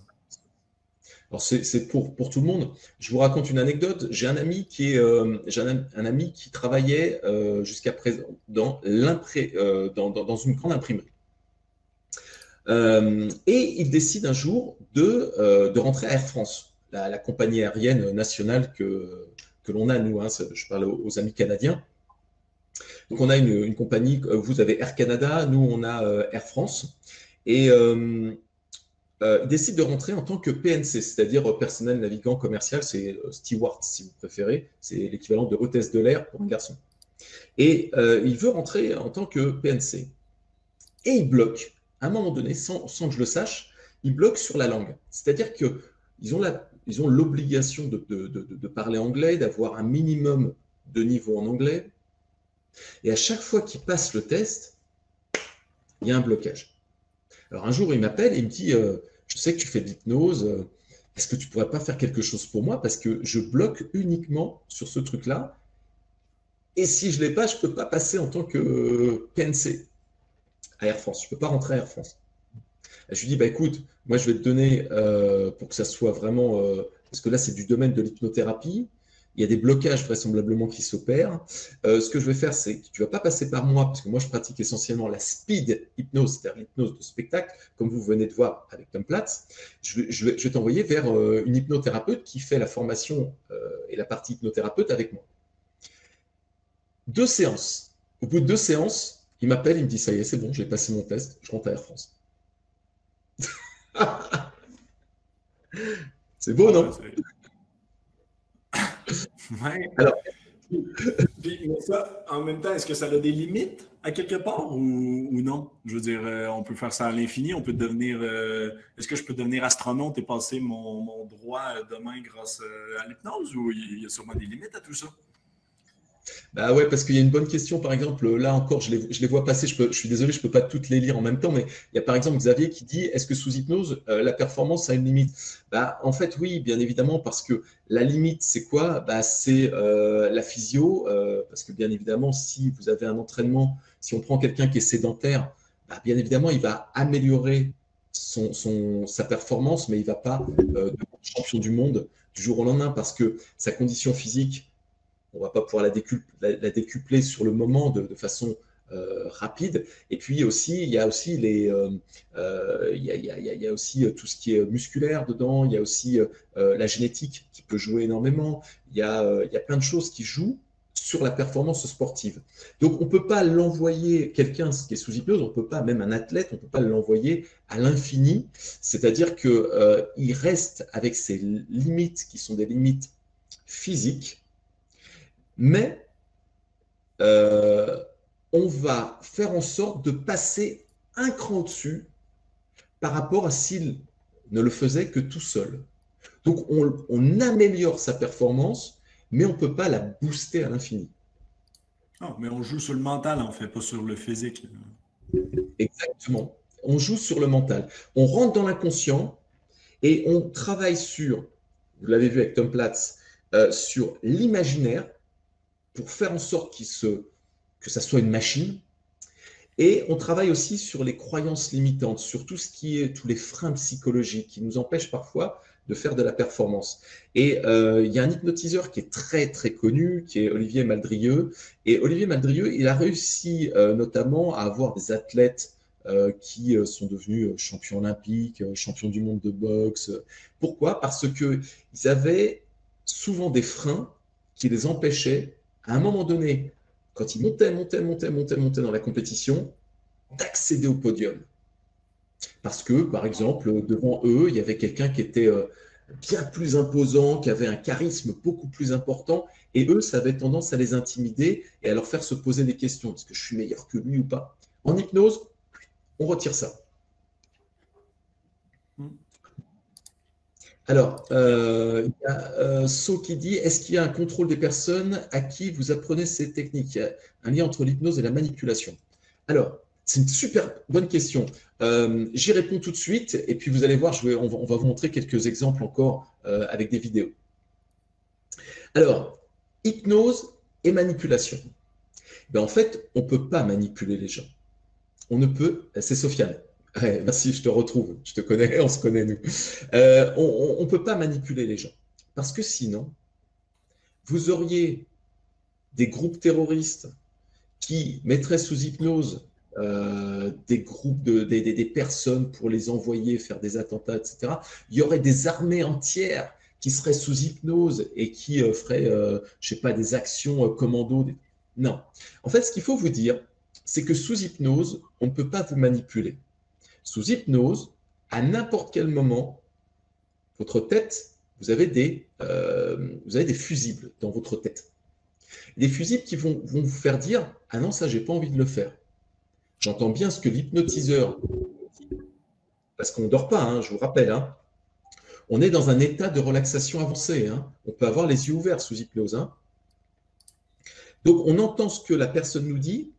Alors, c'est pour tout le monde. Je vous raconte une anecdote. J'ai un ami qui travaillait jusqu'à présent dans une grande imprimerie. Et il décide un jour de rentrer à Air France, la compagnie aérienne nationale que l'on a, nous. Hein, je parle aux amis canadiens. Donc, on a une compagnie, vous avez Air Canada, nous, on a Air France. Et il décide de rentrer en tant que PNC, c'est-à-dire personnel navigant commercial, c'est steward si vous préférez, c'est l'équivalent de hôtesse de l'air pour un garçon. Et il veut rentrer en tant que PNC. Et il bloque, à un moment donné, sans que je le sache, il bloque sur la langue. C'est-à-dire qu'ils ont l'obligation de parler anglais, d'avoir un minimum de niveau en anglais. Et à chaque fois qu'il passe le test, il y a un blocage. Alors un jour, il m'appelle et il me dit je sais que tu fais de l'hypnose, est-ce que tu ne pourrais pas faire quelque chose pour moi parce que je bloque uniquement sur ce truc-là et si je ne l'ai pas, je ne peux pas passer en tant que PNC à Air France, je ne peux pas rentrer à Air France. Et je lui dis bah, écoute, moi je vais te donner pour que ça soit vraiment, parce que là c'est du domaine de l'hypnothérapie, il y a des blocages vraisemblablement qui s'opèrent. Ce que je vais faire, c'est que tu ne vas pas passer par moi, parce que moi, je pratique essentiellement la speed hypnose, c'est-à-dire l'hypnose de spectacle, comme vous venez de voir avec Tom Platz. Je vais t'envoyer vers une hypnothérapeute qui fait la formation et la partie hypnothérapeute avec moi. 2 séances. Au bout de 2 séances, il m'appelle, il me dit, ça y est, c'est bon, j'ai passé mon test, je rentre à Air France. C'est beau, non? Ouais. Alors, mais ça, en même temps, est-ce que ça a des limites à quelque part ou non? Je veux dire, on peut faire ça à l'infini, on peut devenir. Est-ce que je peux devenir astronaute et passer mon droit demain grâce à l'hypnose ou il y a sûrement des limites à tout ça? Bah ouais, parce qu'il y a une bonne question, par exemple, là encore, je les vois passer, je suis désolé, je ne peux pas toutes les lire en même temps, mais il y a par exemple Xavier qui dit, est-ce que sous hypnose, la performance a une limite? Bah, en fait, oui, bien évidemment, parce que la limite, c'est quoi? Bah, c'est la physio, parce que bien évidemment, si vous avez un entraînement, si on prend quelqu'un qui est sédentaire, bah, bien évidemment, il va améliorer sa performance, mais il ne va pas devenir champion du monde du jour au lendemain, parce que sa condition physique, on ne va pas pouvoir la décupler sur le moment de façon rapide. Et puis aussi, il y a aussi tout ce qui est musculaire dedans. Il y a aussi la génétique qui peut jouer énormément. Il y a plein de choses qui jouent sur la performance sportive. Donc, on ne peut pas l'envoyer, quelqu'un qui est sous hypnose, on ne peut pas, même un athlète, on ne peut pas l'envoyer à l'infini. C'est-à-dire qu'il reste avec ses limites qui sont des limites physiques. Mais on va faire en sorte de passer un cran au-dessus par rapport à s'il ne le faisait que tout seul. Donc, on améliore sa performance, mais on ne peut pas la booster à l'infini. Ah, mais on joue sur le mental, en fait, pas sur le physique. Exactement. On joue sur le mental. On rentre dans l'inconscient et on travaille sur, vous l'avez vu avec Tom Platz, sur l'imaginaire, pour faire en sorte que ça soit une machine. Et on travaille aussi sur les croyances limitantes, sur tout ce qui est tous les freins psychologiques qui nous empêchent parfois de faire de la performance. Et il y a un hypnotiseur qui est très très connu, qui est Olivier Maldrieux. Et Olivier Maldrieux, il a réussi notamment à avoir des athlètes qui sont devenus champions olympiques, champions du monde de boxe. Pourquoi? Parce qu'ils avaient souvent des freins qui les empêchaient à un moment donné, quand ils montaient dans la compétition, d'accéder au podium. Parce que, par exemple, devant eux, il y avait quelqu'un qui était bien plus imposant, qui avait un charisme beaucoup plus important, et eux, ça avait tendance à les intimider et à leur faire se poser des questions. Est-ce que je suis meilleur que lui ou pas? En hypnose, on retire ça. Alors, il y a So qui dit, est-ce qu'il y a un contrôle des personnes à qui vous apprenez ces techniques? Il y a un lien entre l'hypnose et la manipulation. Alors, c'est une super bonne question. J'y réponds tout de suite et puis vous allez voir, on va vous montrer quelques exemples encore avec des vidéos. Alors, hypnose et manipulation. Ben, en fait, on ne peut pas manipuler les gens. On ne peut, c'est Sofiane. Ouais, merci, je te retrouve. Je te connais, on se connaît, nous. On ne peut pas manipuler les gens. Parce que sinon, vous auriez des groupes terroristes qui mettraient sous hypnose des groupes, des personnes pour les envoyer faire des attentats, etc. Il y aurait des armées entières qui seraient sous hypnose et qui feraient, je ne sais pas, des actions commando. Non. En fait, ce qu'il faut vous dire, c'est que sous hypnose, on ne peut pas vous manipuler. Sous hypnose, à n'importe quel moment, votre tête, vous avez des fusibles dans votre tête. Des fusibles qui vont vous faire dire « Ah non, ça, j'ai pas envie de le faire ». J'entends bien ce que l'hypnotiseur dit, parce qu'on ne dort pas, hein, je vous rappelle. Hein. On est dans un état de relaxation avancée. Hein. On peut avoir les yeux ouverts sous hypnose. Hein. Donc, on entend ce que la personne nous dit,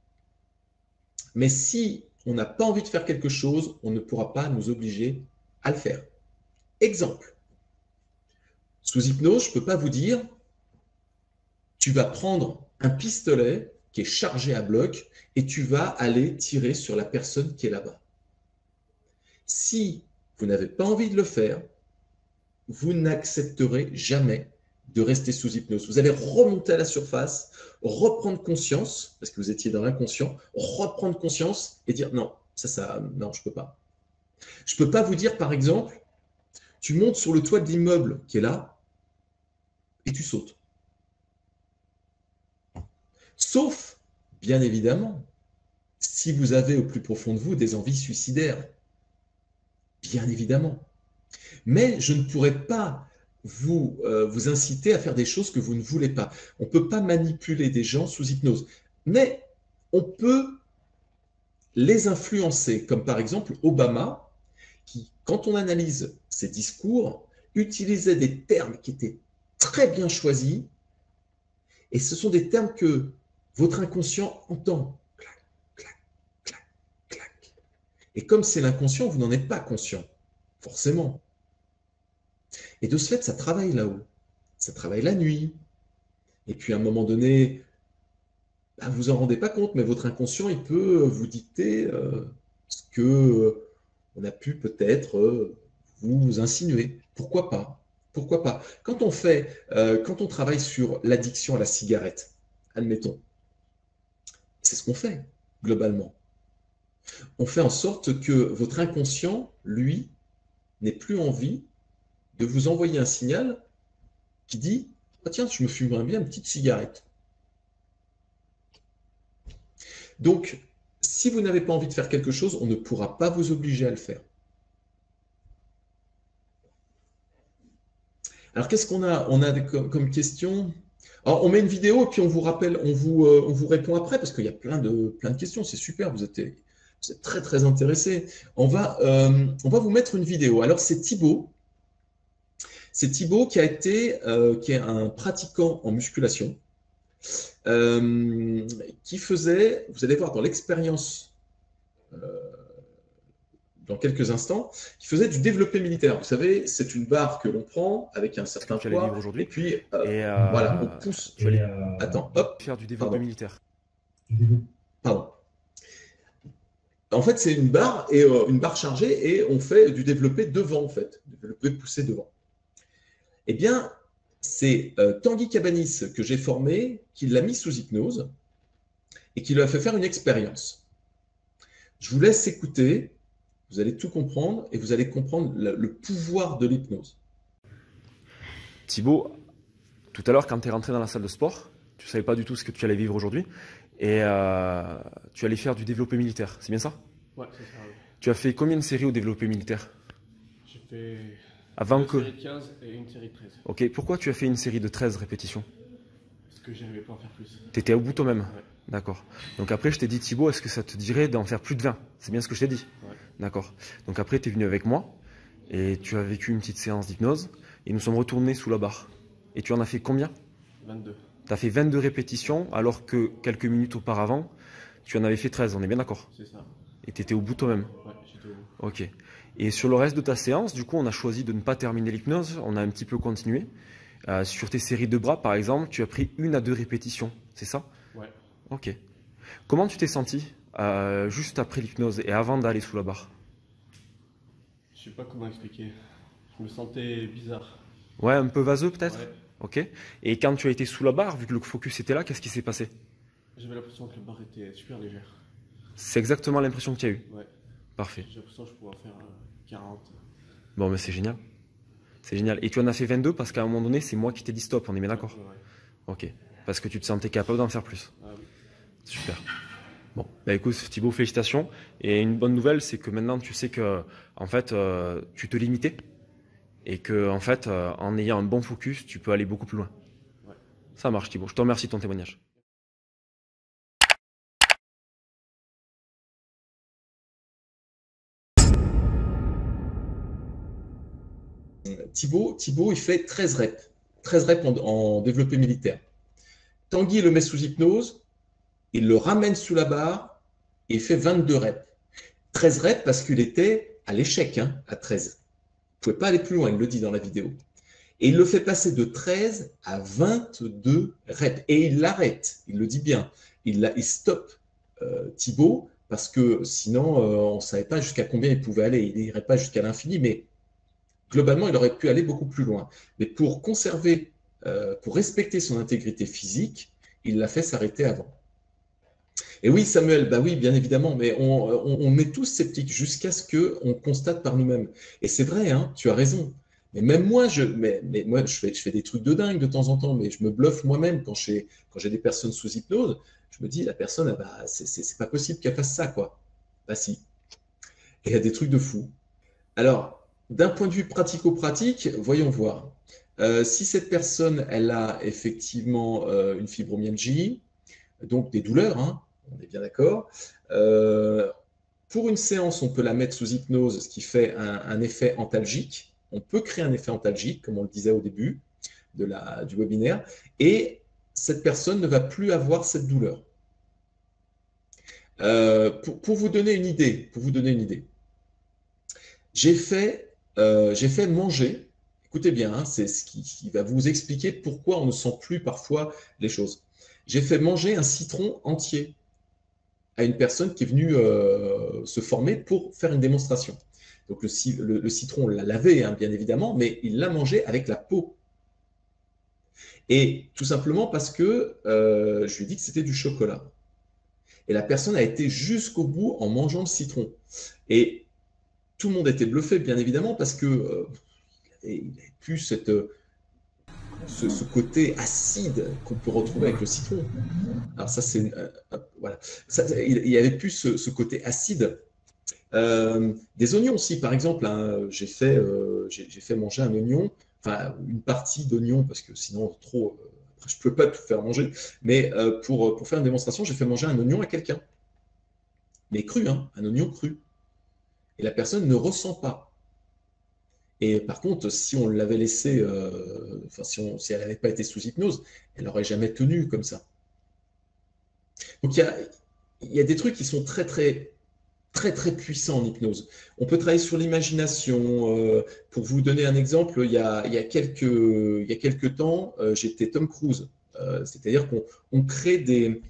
mais si on n'a pas envie de faire quelque chose, on ne pourra pas nous obliger à le faire. Exemple. Sous hypnose, je ne peux pas vous dire « Tu vas prendre un pistolet qui est chargé à bloc et tu vas aller tirer sur la personne qui est là-bas. » Si vous n'avez pas envie de le faire, vous n'accepterez jamais de rester sous hypnose. Vous allez remonter à la surface, reprendre conscience, parce que vous étiez dans l'inconscient, reprendre conscience et dire non, non, je ne peux pas. Je ne peux pas vous dire, par exemple, tu montes sur le toit de l'immeuble qui est là et tu sautes. Sauf, bien évidemment, si vous avez au plus profond de vous des envies suicidaires. Bien évidemment. Mais je ne pourrais pas vous inciter à faire des choses que vous ne voulez pas. On ne peut pas manipuler des gens sous hypnose. Mais on peut les influencer, comme par exemple Obama, qui, quand on analyse ses discours, utilisait des termes qui étaient très bien choisis, et ce sont des termes que votre inconscient entend. Clac, clac, clac, clac. Et comme c'est l'inconscient, vous n'en êtes pas conscient, forcément. Et de ce fait, ça travaille là-haut. Ça travaille la nuit. Et puis à un moment donné, vous vous en rendez pas compte, mais votre inconscient, il peut vous dicter ce que on a pu peut-être vous insinuer. Pourquoi pas? Pourquoi pas? Quand on travaille sur l'addiction à la cigarette, admettons, c'est ce qu'on fait globalement. On fait en sorte que votre inconscient, lui, n'ait plus envie de vous envoyer un signal qui dit « Ah tiens, je me fumerais bien une petite cigarette ». Donc, si vous n'avez pas envie de faire quelque chose, on ne pourra pas vous obliger à le faire. Alors, qu'est-ce qu'on a? On a comme question. Alors, on met une vidéo et puis on vous rappelle, on vous répond après parce qu'il y a plein de questions. C'est super, vous êtes très très intéressés. On va vous mettre une vidéo. Alors, c'est Thibaut. C'est Thibaut qui est un pratiquant en musculation, qui faisait, vous allez voir dans l'expérience dans quelques instants, qui faisait du développé militaire. Vous savez, c'est une barre que l'on prend avec un certain poids, et puis voilà, on pousse. Attends, hop. Faire du développé militaire. Pardon. En fait, c'est une barre chargée et on fait du développé devant, en fait, développé poussé devant. Eh bien, c'est Tanguy Cabanis que j'ai formé, qui l'a mis sous hypnose et qui lui a fait faire une expérience. Je vous laisse écouter, vous allez tout comprendre et vous allez comprendre le pouvoir de l'hypnose. Thibaut, tout à l'heure, quand tu es rentré dans la salle de sport, tu ne savais pas du tout ce que tu allais vivre aujourd'hui et tu allais faire du développé militaire, c'est bien ça? Ouais, c'est ça. Oui. Tu as fait combien de séries au développé militaire? J'ai fait une série de 15 et une série de 13. Ok, pourquoi tu as fait une série de 13 répétitions? Parce que j'arrivais pas à en faire plus. Tu étais au bout toi-même? Ouais. D'accord. Donc après, je t'ai dit, Thibaut, est-ce que ça te dirait d'en faire plus de 20? C'est bien ce que je t'ai dit? Ouais. D'accord. Donc après, tu es venu avec moi Et tu as vécu une petite séance d'hypnose et nous sommes retournés sous la barre. Et tu en as fait combien? 22. Tu as fait 22 répétitions alors que quelques minutes auparavant, tu en avais fait 13, on est bien d'accord? C'est ça. Et tu étais au bout toi-même? Ouais, j'étais au bout. Ok. Et sur le reste de ta séance, du coup, on a choisi de ne pas terminer l'hypnose, on a un petit peu continué. Sur tes séries de bras, par exemple, tu as pris 1 à 2 répétitions, c'est ça? Ouais. Ok. Comment tu t'es senti juste après l'hypnose et avant d'aller sous la barre? Je sais pas comment expliquer. Je me sentais bizarre. Ouais, un peu vaseux peut-être? Ouais. Ok. Et quand tu as été sous la barre, vu que le focus était là, qu'est-ce qui s'est passé? J'avais l'impression que la barre était super légère. C'est exactement l'impression que tu as eue? Ouais. Parfait. J'ai l'impression que je pouvais en faire 40. Bon, mais c'est génial. C'est génial. Et tu en as fait 22 parce qu'à un moment donné, c'est moi qui t'ai dit stop, on est bien d'accord? Ouais. Ok. Parce que tu te sentais capable d'en faire plus. Ah oui. Super. Bon, bah écoute Thibaut, félicitations. Et une bonne nouvelle, c'est que maintenant tu sais que en fait, tu te limitais et que en fait, en ayant un bon focus, tu peux aller beaucoup plus loin. Ouais. Ça marche Thibaut. Je te remercie de ton témoignage. Thibaut, il fait 13 reps. 13 reps en développé militaire. Tanguy le met sous hypnose, il le ramène sous la barre et il fait 22 reps. 13 reps parce qu'il était à l'échec, hein, à 13. Il ne pouvait pas aller plus loin, il le dit dans la vidéo. Et il le fait passer de 13 à 22 reps. Et il l'arrête, il le dit bien. Il stoppe Thibaut parce que sinon, on ne savait pas jusqu'à combien il pouvait aller. Il n'irait pas jusqu'à l'infini, mais globalement, il aurait pu aller beaucoup plus loin. Mais pour conserver, pour respecter son intégrité physique, il l'a fait s'arrêter avant. Et oui, Samuel, bah oui, bien évidemment, mais on est tous sceptiques jusqu'à ce qu'on constate par nous-mêmes. Et c'est vrai, hein, tu as raison. Mais même moi, moi je fais des trucs de dingue de temps en temps, mais je me bluffe moi-même quand j'ai des personnes sous hypnose. Je me dis, la personne, ah bah, c'est pas possible qu'elle fasse ça, quoi. Bah si. Et il y a des trucs de fou. Alors, d'un point de vue pratico-pratique, voyons voir. Si cette personne, elle a effectivement une fibromyalgie, donc des douleurs, hein, on est bien d'accord. Pour une séance, on peut la mettre sous hypnose, ce qui fait un effet antalgique. On peut créer un effet antalgique, comme on le disait au début du webinaire, et cette personne ne va plus avoir cette douleur. Pour vous donner une idée, j'ai fait manger, écoutez bien, hein, c'est ce qui va vous expliquer pourquoi on ne sent plus parfois les choses. J'ai fait manger un citron entier à une personne qui est venue se former pour faire une démonstration. Donc le citron, on l'a lavé, hein, bien évidemment, mais il l'a mangé avec la peau. Et tout simplement parce que je lui ai dit que c'était du chocolat. Et la personne a été jusqu'au bout en mangeant le citron. Et tout le monde était bluffé, bien évidemment, parce que il n'avait plus ce côté acide qu'on peut retrouver avec le citron. Alors ça, c'est voilà. Il n'y avait plus ce côté acide. Des oignons aussi, par exemple, hein, j'ai fait manger un oignon, enfin une partie d'oignon, parce que sinon trop, je ne peux pas tout faire manger, mais pour faire une démonstration, j'ai fait manger un oignon à quelqu'un. Mais cru, hein, un oignon cru. Et la personne ne ressent pas. Et par contre, si on l'avait laissé, si elle n'avait pas été sous hypnose, elle n'aurait jamais tenu comme ça. Donc il y a des trucs qui sont très puissants en hypnose. On peut travailler sur l'imagination. Pour vous donner un exemple, il y a quelques temps, j'étais Tom Cruise. C'est-à-dire qu'on crée des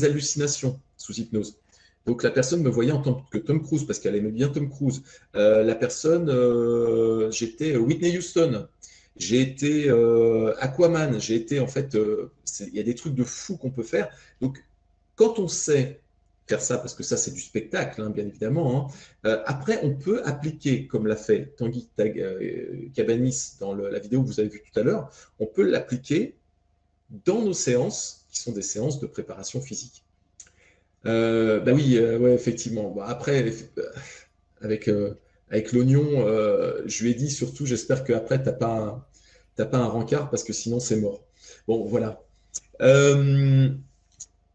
hallucinations sous hypnose. Donc la personne me voyait en tant que Tom Cruise parce qu'elle aimait bien Tom Cruise. La personne, j'étais Whitney Houston, j'ai été Aquaman, j'ai été en fait, il y a des trucs de fou qu'on peut faire. Donc quand on sait faire ça, parce que ça c'est du spectacle, hein, bien évidemment, hein, après on peut appliquer, comme l'a fait Tanguy Cabanis dans la vidéo que vous avez vue tout à l'heure, on peut l'appliquer dans nos séances qui sont des séances de préparation physique. Bah oui, ouais, effectivement. Bon, après, avec l'oignon, je lui ai dit surtout, j'espère qu'après, t'as pas un rencard parce que sinon, c'est mort. Bon, voilà.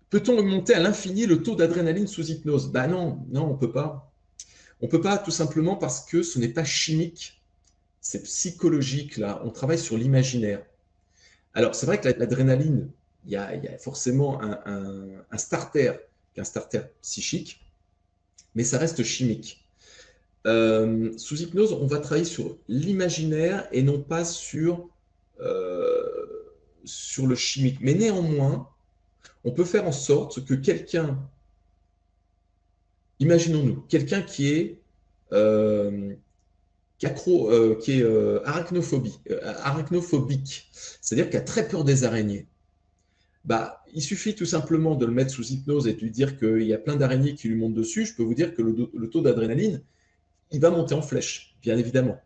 Peut-on augmenter à l'infini le taux d'adrénaline sous hypnose? Bah non, on peut pas. On ne peut pas tout simplement parce que ce n'est pas chimique, c'est psychologique. Là, on travaille sur l'imaginaire. Alors, c'est vrai que l'adrénaline, il y a forcément un starter, un starter psychique, mais ça reste chimique. Sous hypnose, on va travailler sur l'imaginaire et non pas sur le chimique. Mais néanmoins, on peut faire en sorte que quelqu'un, imaginons-nous, quelqu'un qui est arachnophobique, c'est-à-dire qui a très peur des araignées. Bah, il suffit tout simplement de le mettre sous hypnose et de lui dire qu'il y a plein d'araignées qui lui montent dessus. Je peux vous dire que le taux d'adrénaline, il va monter en flèche, bien évidemment.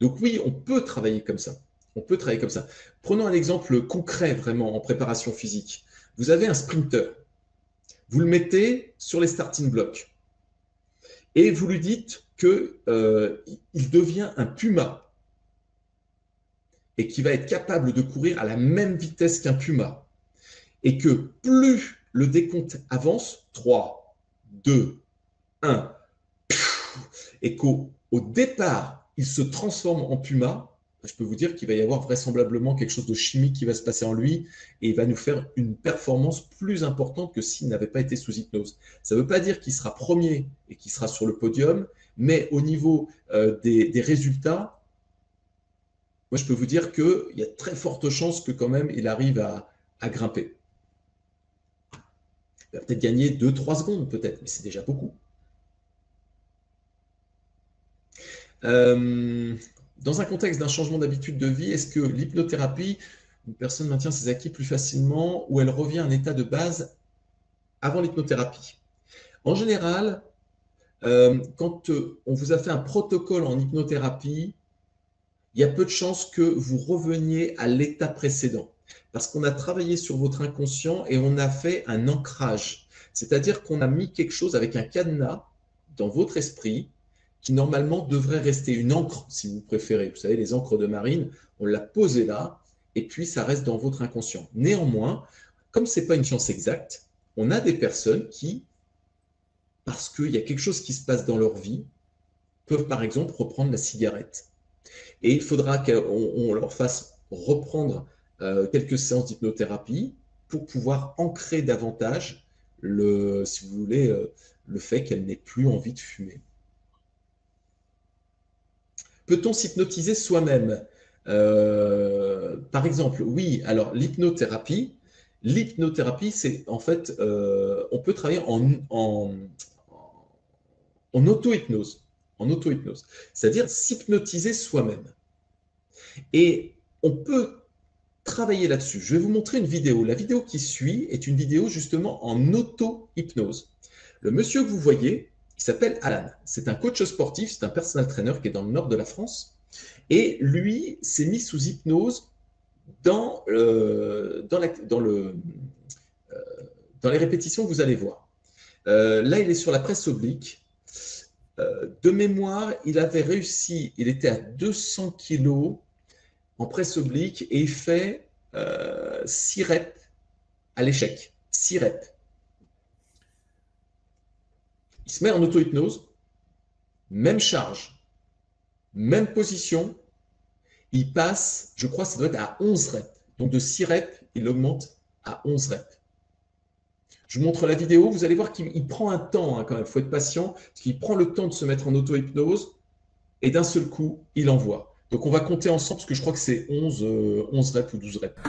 Donc oui, on peut travailler comme ça. On peut travailler comme ça. Prenons un exemple concret vraiment en préparation physique. Vous avez un sprinter. Vous le mettez sur les starting blocks et vous lui dites qu'il devient un puma et qu'il va être capable de courir à la même vitesse qu'un puma. Et que plus le décompte avance, 3, 2, 1, et qu'au départ, il se transforme en puma, je peux vous dire qu'il va y avoir vraisemblablement quelque chose de chimique qui va se passer en lui et il va nous faire une performance plus importante que s'il n'avait pas été sous hypnose. Ça ne veut pas dire qu'il sera premier et qu'il sera sur le podium, mais au niveau des résultats, moi je peux vous dire qu'il y a très forte chance que quand même il arrive à grimper. Il va peut-être gagner 2-3 secondes peut-être, mais c'est déjà beaucoup. Dans un contexte d'un changement d'habitude de vie, est-ce que l'hypnothérapie, une personne maintient ses acquis plus facilement ou elle revient à un état de base avant l'hypnothérapie? En général, quand on vous a fait un protocole en hypnothérapie, il y a peu de chances que vous reveniez à l'état précédent parce qu'on a travaillé sur votre inconscient et on a fait un ancrage. C'est-à-dire qu'on a mis quelque chose avec un cadenas dans votre esprit qui normalement devrait rester une encre, si vous préférez. Vous savez, les encres de marine, on l'a posée là, et puis ça reste dans votre inconscient. Néanmoins, comme ce n'est pas une science exacte, on a des personnes qui, parce qu'il y a quelque chose qui se passe dans leur vie, peuvent par exemple reprendre la cigarette. Et il faudra qu'on leur fasse reprendre quelques séances d'hypnothérapie pour pouvoir ancrer davantage, si vous voulez, le fait qu'elle n'ait plus envie de fumer. Peut-on s'hypnotiser soi-même? Par exemple, oui. Alors, l'hypnothérapie, c'est en fait, on peut travailler en auto-hypnose. En auto-hypnose. C'est-à-dire s'hypnotiser soi-même. Et on peut travailler là-dessus. Je vais vous montrer une vidéo. La vidéo qui suit est une vidéo justement en auto-hypnose. Le monsieur que vous voyez, il s'appelle Alan. C'est un coach sportif, c'est un personal trainer qui est dans le nord de la France. Et lui s'est mis sous hypnose dans les répétitions que vous allez voir. Là, il est sur la presse oblique. De mémoire, il avait réussi, il était à 200 kilos en presse oblique et il fait 6 reps à l'échec. 6 reps. Il se met en auto-hypnose, même charge, même position, il passe, je crois que ça doit être à 11 reps. Donc de 6 reps, il augmente à 11 reps. Je vous montre la vidéo, vous allez voir qu'il prend un temps hein, quand même, il faut être patient, parce qu'il prend le temps de se mettre en auto-hypnose et d'un seul coup, il envoie. Donc on va compter ensemble, parce que je crois que c'est 11 reps ou 12 reps.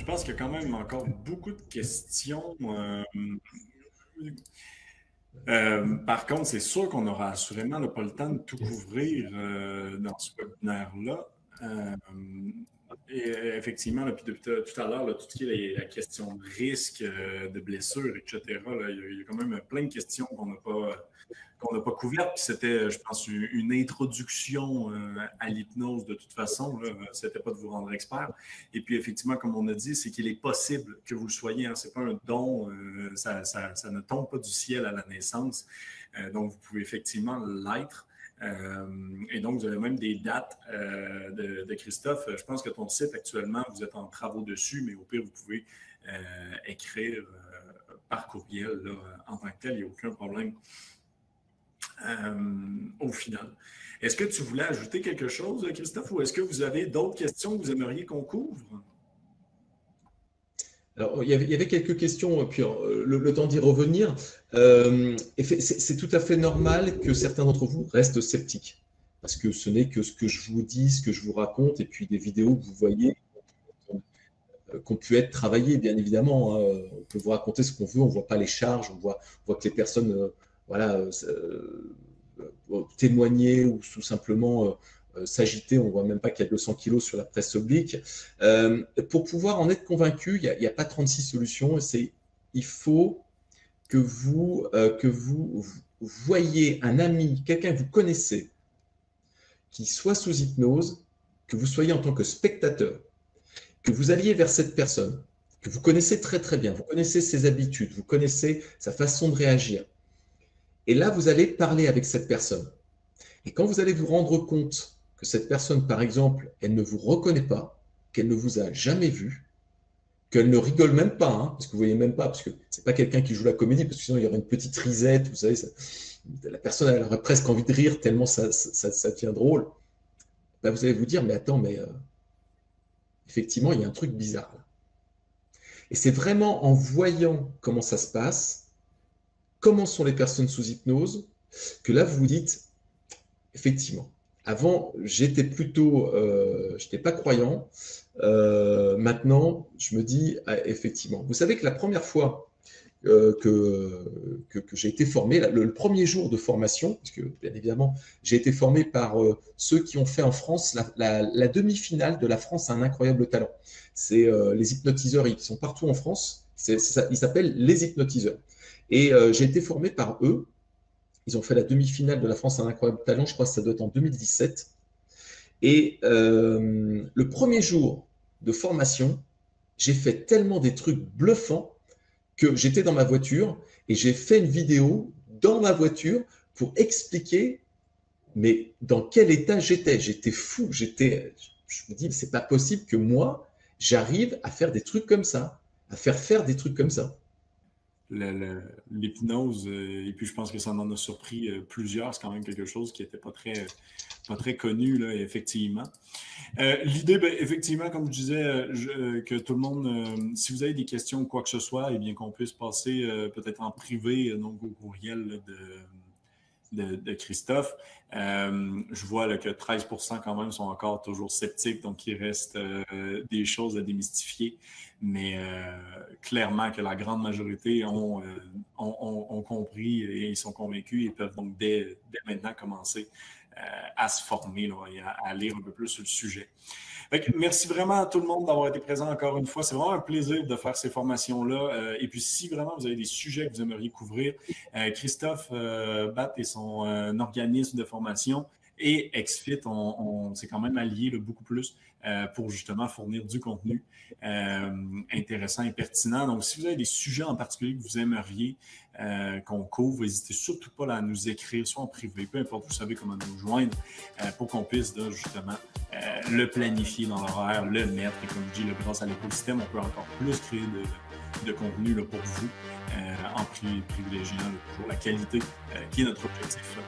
Je pense qu'il y a quand même encore beaucoup de questions. Par contre, c'est sûr qu'on n'aura assurément pas le temps de tout couvrir dans ce webinaire-là. Et effectivement, puis depuis tout à l'heure, tout ce qui est la question de risque, de blessures, etc., là, il y a quand même plein de questions qu'on n'a pas couvertes. Puis c'était, je pense, une introduction à l'hypnose de toute façon. C'était pas de vous rendre expert. Et puis, effectivement, comme on a dit, c'est qu'il est possible que vous le soyez. Hein, c'est pas un don. Ça ne tombe pas du ciel à la naissance. Donc, vous pouvez effectivement l'être. Et donc, vous avez même des dates de Christophe. Je pense que ton site, actuellement, vous êtes en travaux dessus, mais au pire, vous pouvez écrire par courriel là, en tant que tel. Il n'y a aucun problème au final. Est-ce que tu voulais ajouter quelque chose, Christophe, ou est-ce que vous avez d'autres questions que vous aimeriez qu'on couvre? Alors, il y avait quelques questions, puis le temps d'y revenir. C'est tout à fait normal que certains d'entre vous restent sceptiques, parce que ce n'est que ce que je vous dis, ce que je vous raconte, et puis des vidéos que vous voyez qu'on peut être travaillées, bien évidemment. Hein. On peut vous raconter ce qu'on veut, on ne voit pas les charges, on voit que les personnes témoigner ou tout simplement s'agiter, on ne voit même pas qu'il y a 200 kilos sur la presse oblique. Pour pouvoir en être convaincu, il n'y a pas 36 solutions. Il faut que vous voyez un ami, quelqu'un que vous connaissez, qui soit sous hypnose, que vous soyez en tant que spectateur, que vous alliez vers cette personne, que vous connaissez très très bien, vous connaissez ses habitudes, vous connaissez sa façon de réagir. Et là, vous allez parler avec cette personne. Et quand vous allez vous rendre compte que cette personne, par exemple, elle ne vous reconnaît pas, qu'elle ne vous a jamais vu, qu'elle ne rigole même pas, hein, parce que vous ne voyez même pas, parce que ce n'est pas quelqu'un qui joue la comédie, parce que sinon il y aurait une petite risette, vous savez, la personne elle aurait presque envie de rire tellement ça devient drôle. Ben, vous allez vous dire, mais attends, effectivement, il y a un truc bizarre là. Et c'est vraiment en voyant comment ça se passe, comment sont les personnes sous hypnose, que là vous vous dites, effectivement, avant j'étais plutôt, j'étais pas croyant, maintenant je me dis, effectivement. Vous savez que la première fois que j'ai été formé, le premier jour de formation, parce que bien évidemment j'ai été formé par ceux qui ont fait en France la demi-finale de La France a un incroyable talent. C'est les hypnotiseurs, ils sont partout en France, ils s'appellent les hypnotiseurs. Et j'ai été formé par eux. Ils ont fait la demi-finale de La France a un incroyable talent, je crois que ça doit être en 2017. Et le premier jour de formation, j'ai fait tellement des trucs bluffants que j'étais dans ma voiture et j'ai fait une vidéo dans ma voiture pour expliquer mais dans quel état j'étais. J'étais fou, je me dis, c'est pas possible que moi, j'arrive à faire des trucs comme ça, à faire des trucs comme ça. L'hypnose, et puis je pense que ça en a surpris plusieurs, c'est quand même quelque chose qui n'était pas très connu, là, effectivement. L'idée, effectivement, comme je disais, que tout le monde, si vous avez des questions ou quoi que ce soit, eh bien qu'on puisse passer peut-être en privé, donc au courriel de Christophe. Je vois là, que 13% quand même sont encore toujours sceptiques, donc il reste des choses à démystifier. Mais clairement que la grande majorité ont compris et ils sont convaincus et peuvent donc dès maintenant commencer à se former là, et à lire un peu plus sur le sujet. Merci vraiment à tout le monde d'avoir été présent encore une fois. C'est vraiment un plaisir de faire ces formations-là. Et puis, si vraiment vous avez des sujets que vous aimeriez couvrir, Christophe Batt et son organisme de formation et XFIT, on s'est quand même alliés beaucoup plus pour justement fournir du contenu intéressant et pertinent. Donc, si vous avez des sujets en particulier que vous aimeriez qu'on couvre, n'hésitez surtout pas là, à nous écrire, soit en privé, peu importe, vous savez comment nous joindre, pour qu'on puisse là, justement le planifier dans l'horaire, le mettre. Et comme je dis, là, grâce à l'écosystème, on peut encore plus créer de contenu là, pour vous en privilégiant toujours la qualité qui est notre objectif.